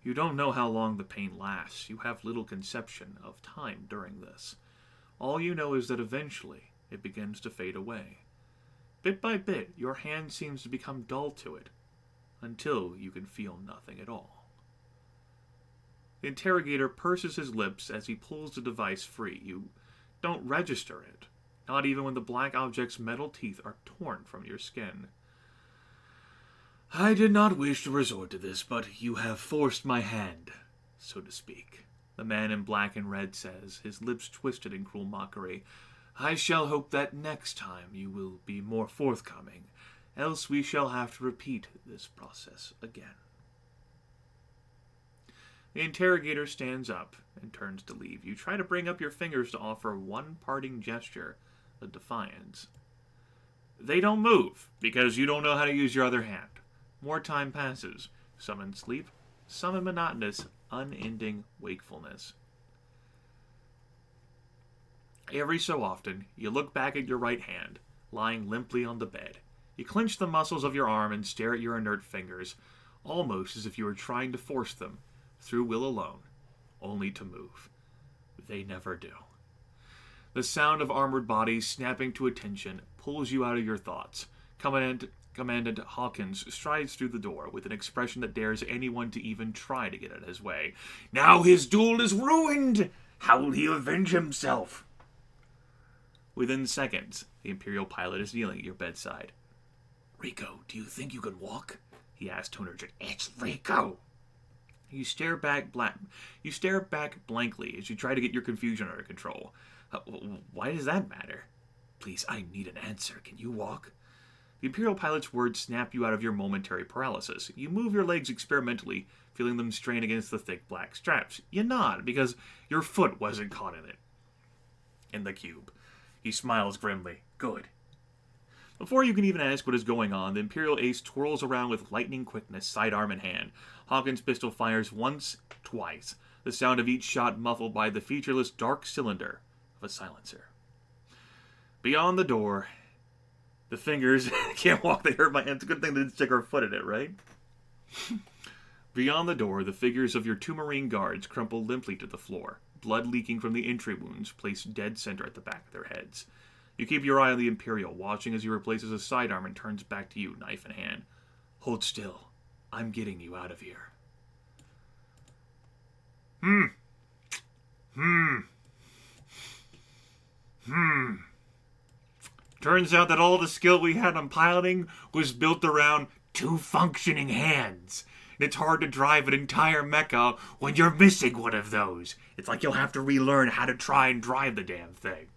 You don't know how long the pain lasts. You have little conception of time during this. All you know is that eventually it begins to fade away. Bit by bit, your hand seems to become dull to it, until you can feel nothing at all. The interrogator purses his lips as he pulls the device free. You don't register it, not even when the black object's metal teeth are torn from your skin. I did not wish to resort to this, but you have forced my hand, so to speak. The man in black and red says, his lips twisted in cruel mockery. I shall hope that next time you will be more forthcoming, else we shall have to repeat this process again. The interrogator stands up and turns to leave. You try to bring up your fingers to offer one parting gesture of defiance. They don't move, because you don't know how to use your other hand. More time passes, some in sleep, some in monotonous, unending wakefulness. Every so often, you look back at your right hand, lying limply on the bed. You clench the muscles of your arm and stare at your inert fingers, almost as if you were trying to force them, through will alone, only to move. They never do. The sound of armored bodies snapping to attention pulls you out of your thoughts. Commandant Hawkins strides through the door with an expression that dares anyone to even try to get in his way. Now his duel is ruined! How will he avenge himself? Within seconds, the Imperial pilot is kneeling at your bedside. Rico, do you think you can walk? He asked tone-urgent. It's Rico! You stare back blankly as you try to get your confusion under control. Why does that matter? Please, I need an answer. Can you walk? The Imperial pilot's words snap you out of your momentary paralysis. You move your legs experimentally, feeling them strain against the thick black straps. You nod, because your foot wasn't caught in it. In the cube. He smiles grimly. Good. Before you can even ask what is going on, the Imperial ace twirls around with lightning quickness, sidearm in hand. Hawkins' pistol fires once, twice, the sound of each shot muffled by the featureless dark cylinder of a silencer. Beyond the door, the fingers can't walk, they hurt my hand. It's a good thing they didn't stick our foot in it, right? Beyond the door, the figures of your two Marine guards crumple limply to the floor, blood leaking from the entry wounds placed dead center at the back of their heads. You keep your eye on the Imperial, watching as he replaces a sidearm and turns back to you, knife in hand. Hold still. I'm getting you out of here. Turns out that all the skill we had on piloting was built around two functioning hands. And it's hard to drive an entire mecha when you're missing one of those. It's like you'll have to relearn how to try and drive the damn thing.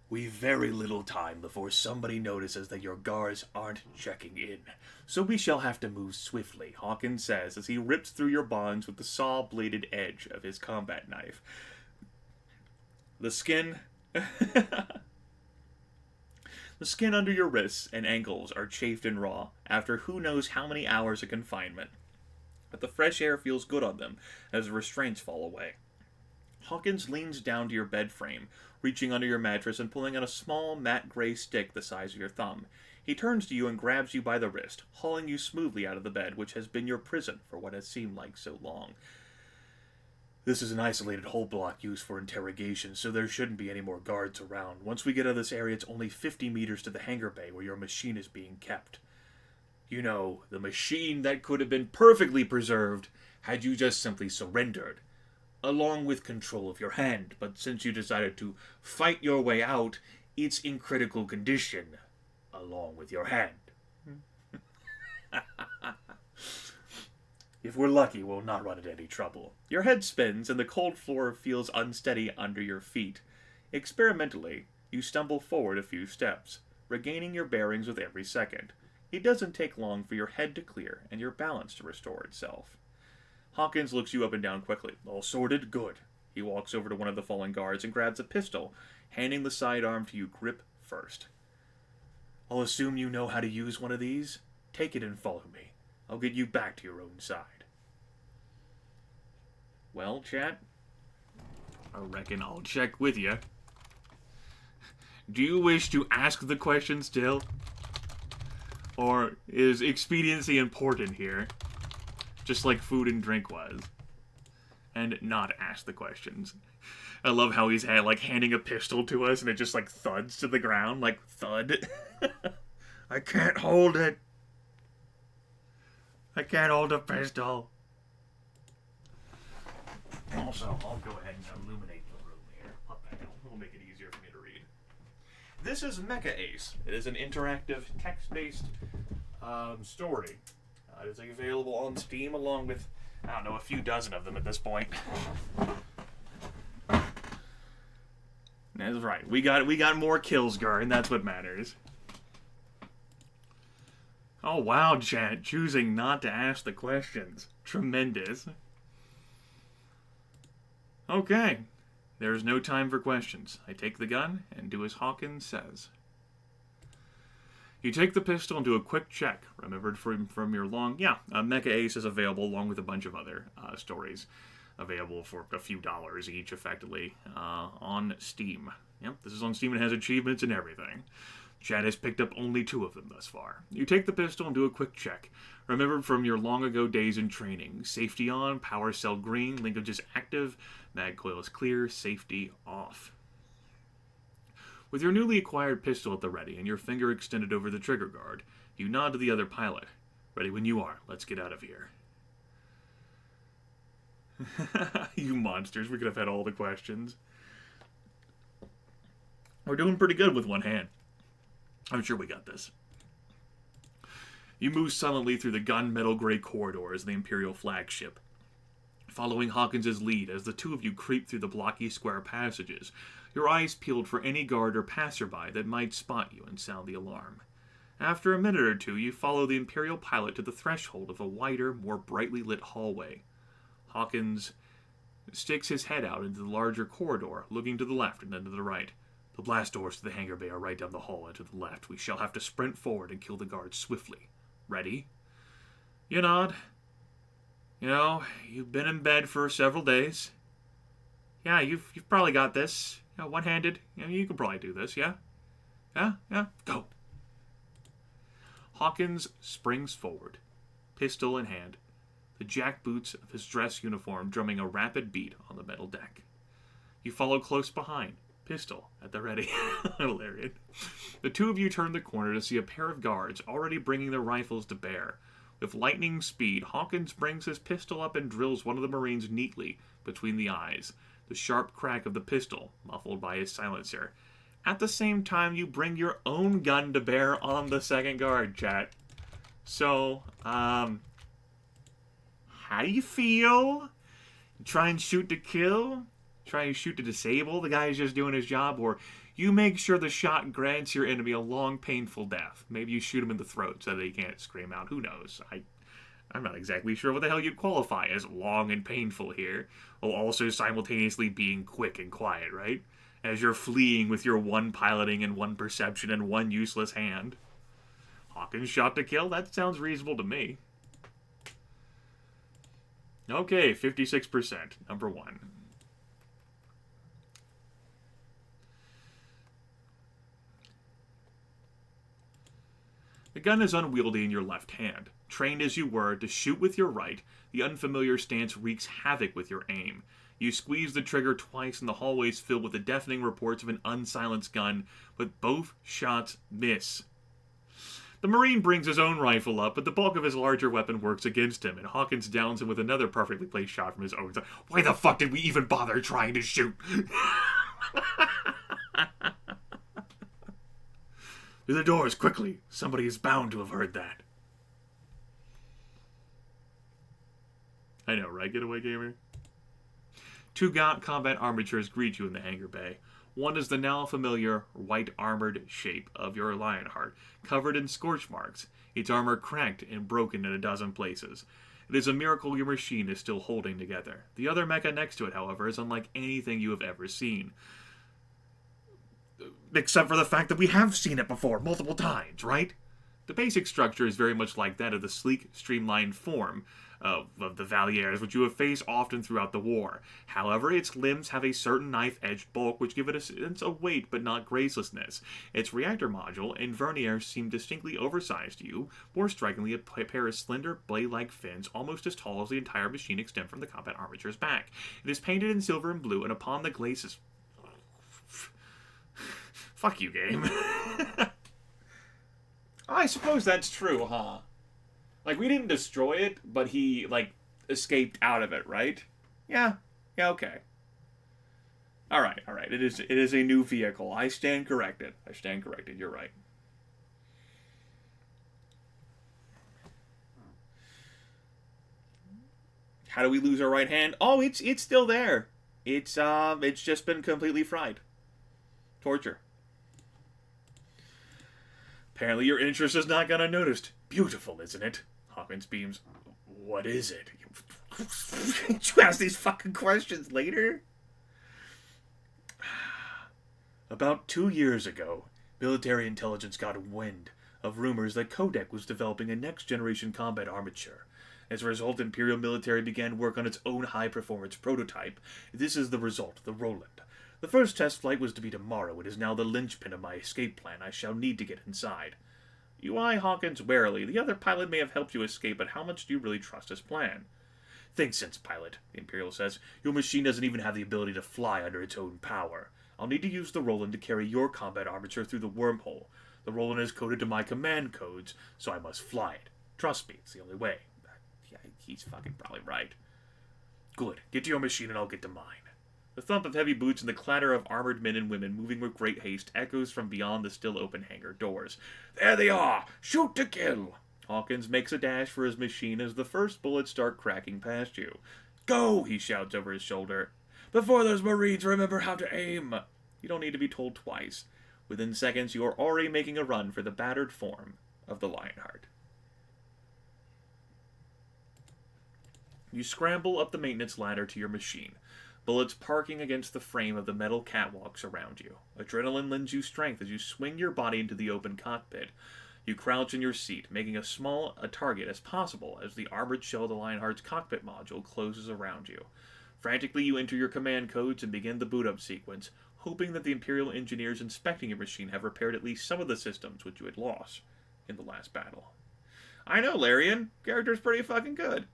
We've very little time before somebody notices that your guards aren't checking in. So we shall have to move swiftly, Hawkins says as he rips through your bonds with the saw-bladed edge of his combat knife. The skin... The skin under your wrists and ankles are chafed and raw after who knows how many hours of confinement. But the fresh air feels good on them as the restraints fall away. Hawkins leans down to your bed frame, reaching under your mattress and pulling out a small, matte gray stick the size of your thumb. He turns to you and grabs you by the wrist, hauling you smoothly out of the bed, which has been your prison for what has seemed like so long. This is an isolated hull block used for interrogation, so there shouldn't be any more guards around. Once we get out of this area, it's only 50 meters to the hangar bay where your machine is being kept. You know, the machine that could have been perfectly preserved had you just simply surrendered, along with control of your hand. But since you decided to fight your way out, it's in critical condition, along with your hand. If we're lucky, we'll not run into any trouble. Your head spins, and the cold floor feels unsteady under your feet. Experimentally, you stumble forward a few steps, regaining your bearings with every second. It doesn't take long for your head to clear and your balance to restore itself. Hawkins looks you up and down quickly. All sorted? Good. He walks over to one of the fallen guards and grabs a pistol, handing the sidearm to you grip first. I'll assume you know how to use one of these. Take it and follow me. I'll get you back to your own side. Well, chat, I reckon I'll check with you. Do you wish to ask the question still? Or is expediency important here? Just like food and drink was. And not ask the questions. I love how he's handing a pistol to us and it just thuds to the ground. Thud. I can't hold it. I can't hold a pistol. Also, I'll go ahead and illuminate the room here. Pop that down. It'll make it easier for me to read. This is Mecha Ace. It is an interactive, text-based story. It is available on Steam along with, I don't know, a few dozen of them at this point. That's right. We got more kills, Gurn. That's what matters. Oh, wow, chat. Choosing not to ask the questions. Tremendous. Okay. There's no time for questions. I take the gun and do as Hawkins says. You take the pistol and do a quick check. Remembered from your long... Yeah, Mecha Ace is available along with a bunch of other stories. Available for a few dollars each, effectively, on Steam. Yep, this is on Steam and has achievements and everything. Chad has picked up only 2 of them thus far. You take the pistol and do a quick check. Remembered from your long ago days in training. Safety on, power cell green, linkage is active, mag coil is clear, safety off. With your newly acquired pistol at the ready and your finger extended over the trigger guard, you nod to the other pilot. Ready when you are. Let's get out of here. You monsters, we could have had all the questions. We're doing pretty good with one hand. I'm sure we got this. You move silently through the gunmetal gray corridors of the Imperial flagship, following Hawkins' lead as the 2 of you creep through the blocky square passages, your eyes peeled for any guard or passerby that might spot you and sound the alarm. After a minute or 2, you follow the Imperial pilot to the threshold of a wider, more brightly lit hallway. Hawkins sticks his head out into the larger corridor, looking to the left and then to the right. The blast doors to the hangar bay are right down the hall and to the left. We shall have to sprint forward and kill the guards swiftly. Ready? You nod. You know, you've been in bed for several days. Yeah, you've probably got this. You know, one-handed. You know, you can probably do this, yeah? Yeah? Go. Hawkins springs forward, pistol in hand, the jackboots of his dress uniform drumming a rapid beat on the metal deck. You follow close behind, pistol at the ready. Hilarious. The 2 of you turn the corner to see a pair of guards already bringing their rifles to bear. With lightning speed, Hawkins brings his pistol up and drills one of the Marines neatly between the eyes, the sharp crack of the pistol muffled by his silencer. At the same time, you bring your own gun to bear on the second guard, chat. So, how do you feel? Try and shoot to kill? Try and shoot to disable? The guy's just doing his job? Or you make sure the shot grants your enemy a long, painful death. Maybe you shoot him in the throat so that he can't scream out. Who knows? I'm not exactly sure what the hell you'd qualify as long and painful here, while also simultaneously being quick and quiet, right? As you're fleeing with your 1 piloting and 1 perception and 1 useless hand. Hawkins shot to kill? That sounds reasonable to me. Okay, 56%. Number 1. The gun is unwieldy in your left hand. Trained as you were to shoot with your right, the unfamiliar stance wreaks havoc with your aim. You squeeze the trigger twice and the hallways fill with the deafening reports of an unsilenced gun, but both shots miss. The Marine brings his own rifle up, but the bulk of his larger weapon works against him, and Hawkins downs him with another perfectly placed shot from his own side. Why the fuck did we even bother trying to shoot? Through the doors, quickly! Somebody is bound to have heard that. I know, right, Getaway Gamer? 2 gaunt combat armatures greet you in the hangar bay. One is the now familiar white armored shape of your Lionheart, covered in scorch marks, its armor cracked and broken in a dozen places. It is a miracle your machine is still holding together. The other mecha next to it, however, is unlike anything you have ever seen. Except for the fact that we have seen it before, multiple times, right? The basic structure is very much like that of the sleek, streamlined form of the Valiers, which you have faced often throughout the war. However, its limbs have a certain knife-edged bulk, which give it a sense of weight but not gracelessness. Its reactor module and vernier seem distinctly oversized to you. More strikingly, a pair of slender, blade-like fins, almost as tall as the entire machine, extend from the combat armature's back. It is painted in silver and blue, and upon the glacis... Fuck you, game. I suppose that's true, huh? Like, we didn't destroy it, but he, like, escaped out of it, right? Yeah, okay. Alright. It is a new vehicle. I stand corrected. You're right. How do we lose our right hand? Oh, it's still there. It's just been completely fried. Torture. Apparently your interest has not gone unnoticed. Beautiful, isn't it? Hawkins beams. What is it? You ask these fucking questions later? About 2 years ago, military intelligence got wind of rumors that Kodak was developing a next-generation combat armature. As a result, Imperial military began work on its own high-performance prototype. This is the result, the Roland. The first test flight was to be tomorrow. It is now the linchpin of my escape plan. I shall need to get inside. You eye Hawkins warily. The other pilot may have helped you escape, but how much do you really trust his plan? Think sense, pilot, the Imperial says. Your machine doesn't even have the ability to fly under its own power. I'll need to use the Roland to carry your combat armature through the wormhole. The Roland is coded to my command codes, so I must fly it. Trust me, it's the only way. Yeah, he's fucking probably right. Good. Get to your machine and I'll get to mine. The thump of heavy boots and the clatter of armored men and women moving with great haste echoes from beyond the still open hangar doors. There they are! Shoot to kill! Hawkins makes a dash for his machine as the first bullets start cracking past you. Go! He shouts over his shoulder. Before those Marines remember how to aim! You don't need to be told twice. Within seconds, you are already making a run for the battered form of the Lionheart. You scramble up the maintenance ladder to your machine, bullets parking against the frame of the metal catwalks around you. Adrenaline lends you strength as you swing your body into the open cockpit. You crouch in your seat, making as small a target as possible as the armored shell of the Lionheart's cockpit module closes around you. Frantically, you enter your command codes and begin the boot-up sequence, hoping that the Imperial engineers inspecting your machine have repaired at least some of the systems which you had lost in the last battle. I know, Larian. Character's pretty fucking good.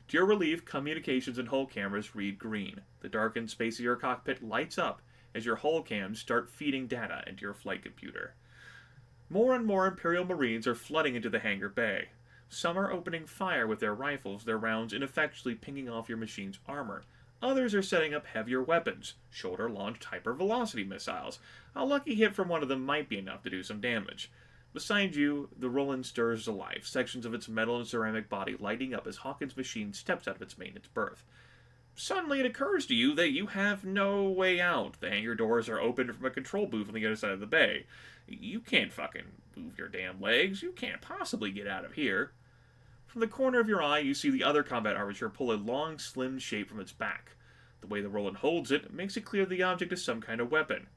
To your relief, communications and hull cameras read green. The darkened space of your cockpit lights up as your hull cams start feeding data into your flight computer. More and more Imperial Marines are flooding into the hangar bay. Some are opening fire with their rifles, their rounds ineffectually pinging off your machine's armor. Others are setting up heavier weapons, shoulder-launched hypervelocity missiles. A lucky hit from one of them might be enough to do some damage. Beside you, the Roland stirs to life, sections of its metal and ceramic body lighting up as Hawkins' machine steps out of its maintenance berth. Suddenly it occurs to you that you have no way out. The hangar doors are opened from a control booth on the other side of the bay. You can't fucking move your damn legs. You can't possibly get out of here. From the corner of your eye, you see the other combat armature pull a long, slim shape from its back. The way the Roland holds it makes it clear the object is some kind of weapon.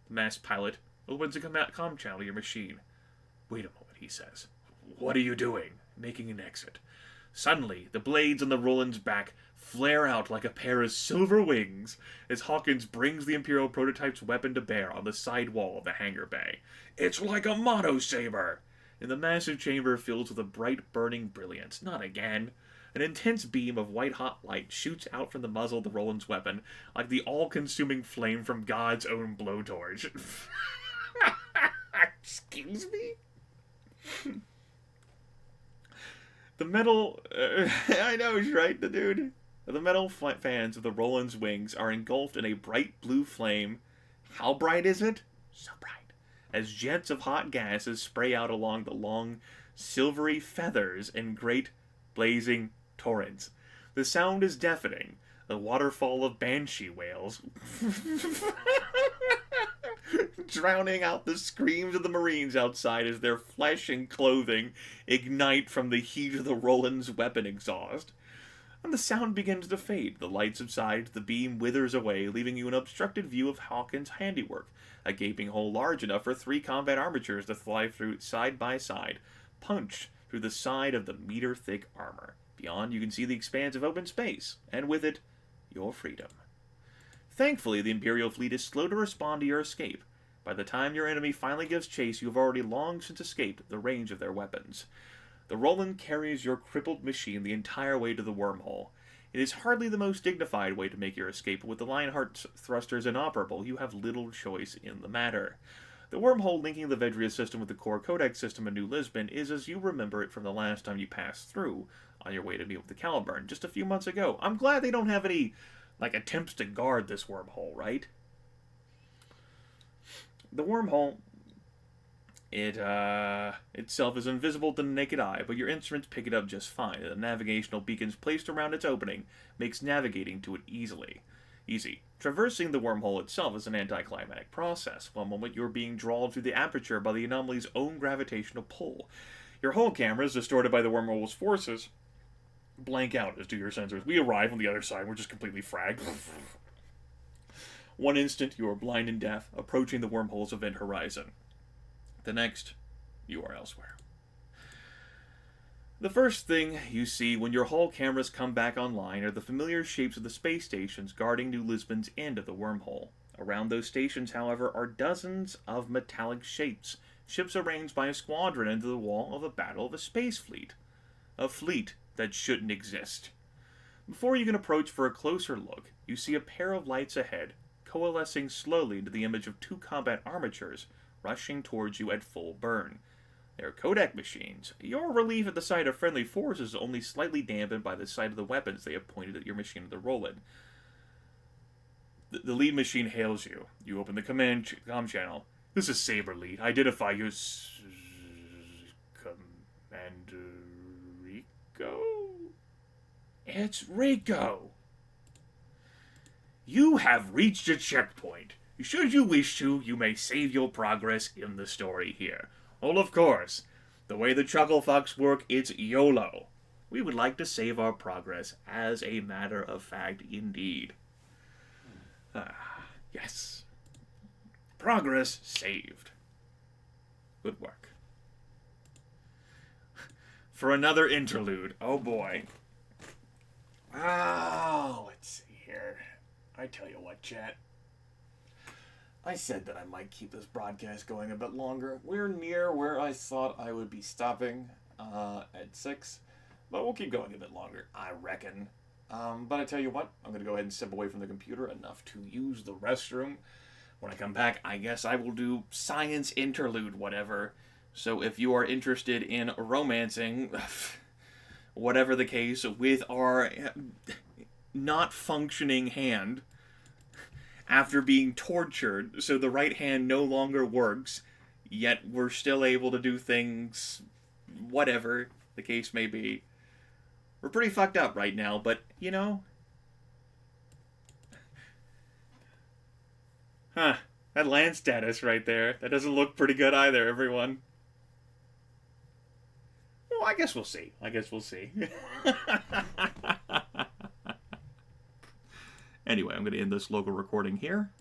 The masked pilot opens a comm channel to your machine. Wait a moment, he says. What are you doing? Making an exit. Suddenly, the blades on the Roland's back flare out like a pair of silver wings as Hawkins brings the Imperial prototype's weapon to bear on the side wall of the hangar bay. It's like a mono-saber! And the massive chamber fills with a bright burning brilliance. Not again. An intense beam of white-hot light shoots out from the muzzle of the Roland's weapon like the all-consuming flame from God's own blowtorch. Excuse me? The metal... I know, right, the dude? The metal fans of the Roland's wings are engulfed in a bright blue flame. How bright is it? So bright. As jets of hot gases spray out along the long, silvery feathers in great, blazing torrents. The sound is deafening. A waterfall of banshee wails drowning out the screams of the Marines outside as their flesh and clothing ignite from the heat of the Roland's weapon exhaust. And the sound begins to fade. The light subsides, the beam withers away, leaving you an obstructed view of Hawkins' handiwork, a gaping hole large enough for 3 combat armatures to fly through side by side, punched through the side of the meter-thick armor. Beyond, you can see the expanse of open space, and with it, your freedom. Thankfully, the Imperial fleet is slow to respond to your escape. By the time your enemy finally gives chase, you have already long since escaped the range of their weapons. The Roland carries your crippled machine the entire way to the wormhole. It is hardly the most dignified way to make your escape, but with the Lionheart thrusters inoperable, you have little choice in the matter. The wormhole linking the Vedria system with the core codex system in New Lisbon is as you remember it from the last time you passed through on your way to meet with the Caliburn just a few months ago. I'm glad they don't have any, attempts to guard this wormhole, right? The wormhole... It itself is invisible to the naked eye, but your instruments pick it up just fine. The navigational beacons placed around its opening makes navigating to it easily. Easy. Traversing the wormhole itself is an anticlimactic process. One moment you're being drawn through the aperture by the anomaly's own gravitational pull. Your whole camera is distorted by the wormhole's forces. Blank out, as do your sensors. We arrive on the other side, we're just completely fragged. One instant, you are blind and deaf, approaching the wormhole's event horizon. The next, you are elsewhere. The first thing you see when your Hull cameras come back online are the familiar shapes of the space stations guarding New Lisbon's end of the wormhole. Around those stations, however, are dozens of metallic shapes, ships arranged by a squadron into the wall of a battle of a space fleet. A fleet that shouldn't exist. Before you can approach for a closer look, you see a pair of lights ahead, coalescing slowly into the image of two combat armatures, rushing towards you at full burn. They're Kodak machines. Your relief at the sight of friendly forces is only slightly dampened by the sight of the weapons they have pointed at your machine to roll in. The lead machine hails you. You open the comm channel. This is Saber Lead. Identify you as Commander Rico? It's Rico. You have reached a checkpoint. Should you wish to, you may save your progress in the story here. Well, of course, the way the Chucklefucks work, it's YOLO. We would like to save our progress, as a matter of fact, indeed. Yes. Progress saved. Good work. For another interlude. Oh, boy. Let's see here. I tell you what, chat. I said that I might keep this broadcast going a bit longer. We're near where I thought I would be stopping at 6. But we'll keep going a bit longer, I reckon. But I tell you what, I'm going to go ahead and step away from the computer enough to use the restroom. When I come back, I guess I will do science interlude, whatever. So if you are interested in romancing, whatever the case, with our not functioning hand, after being tortured, so the right hand no longer works, yet we're still able to do things, whatever the case may be. We're pretty fucked up right now, but, you know... that land status right there, that doesn't look pretty good either, everyone. Well, I guess we'll see. Anyway, I'm going to end this local recording here.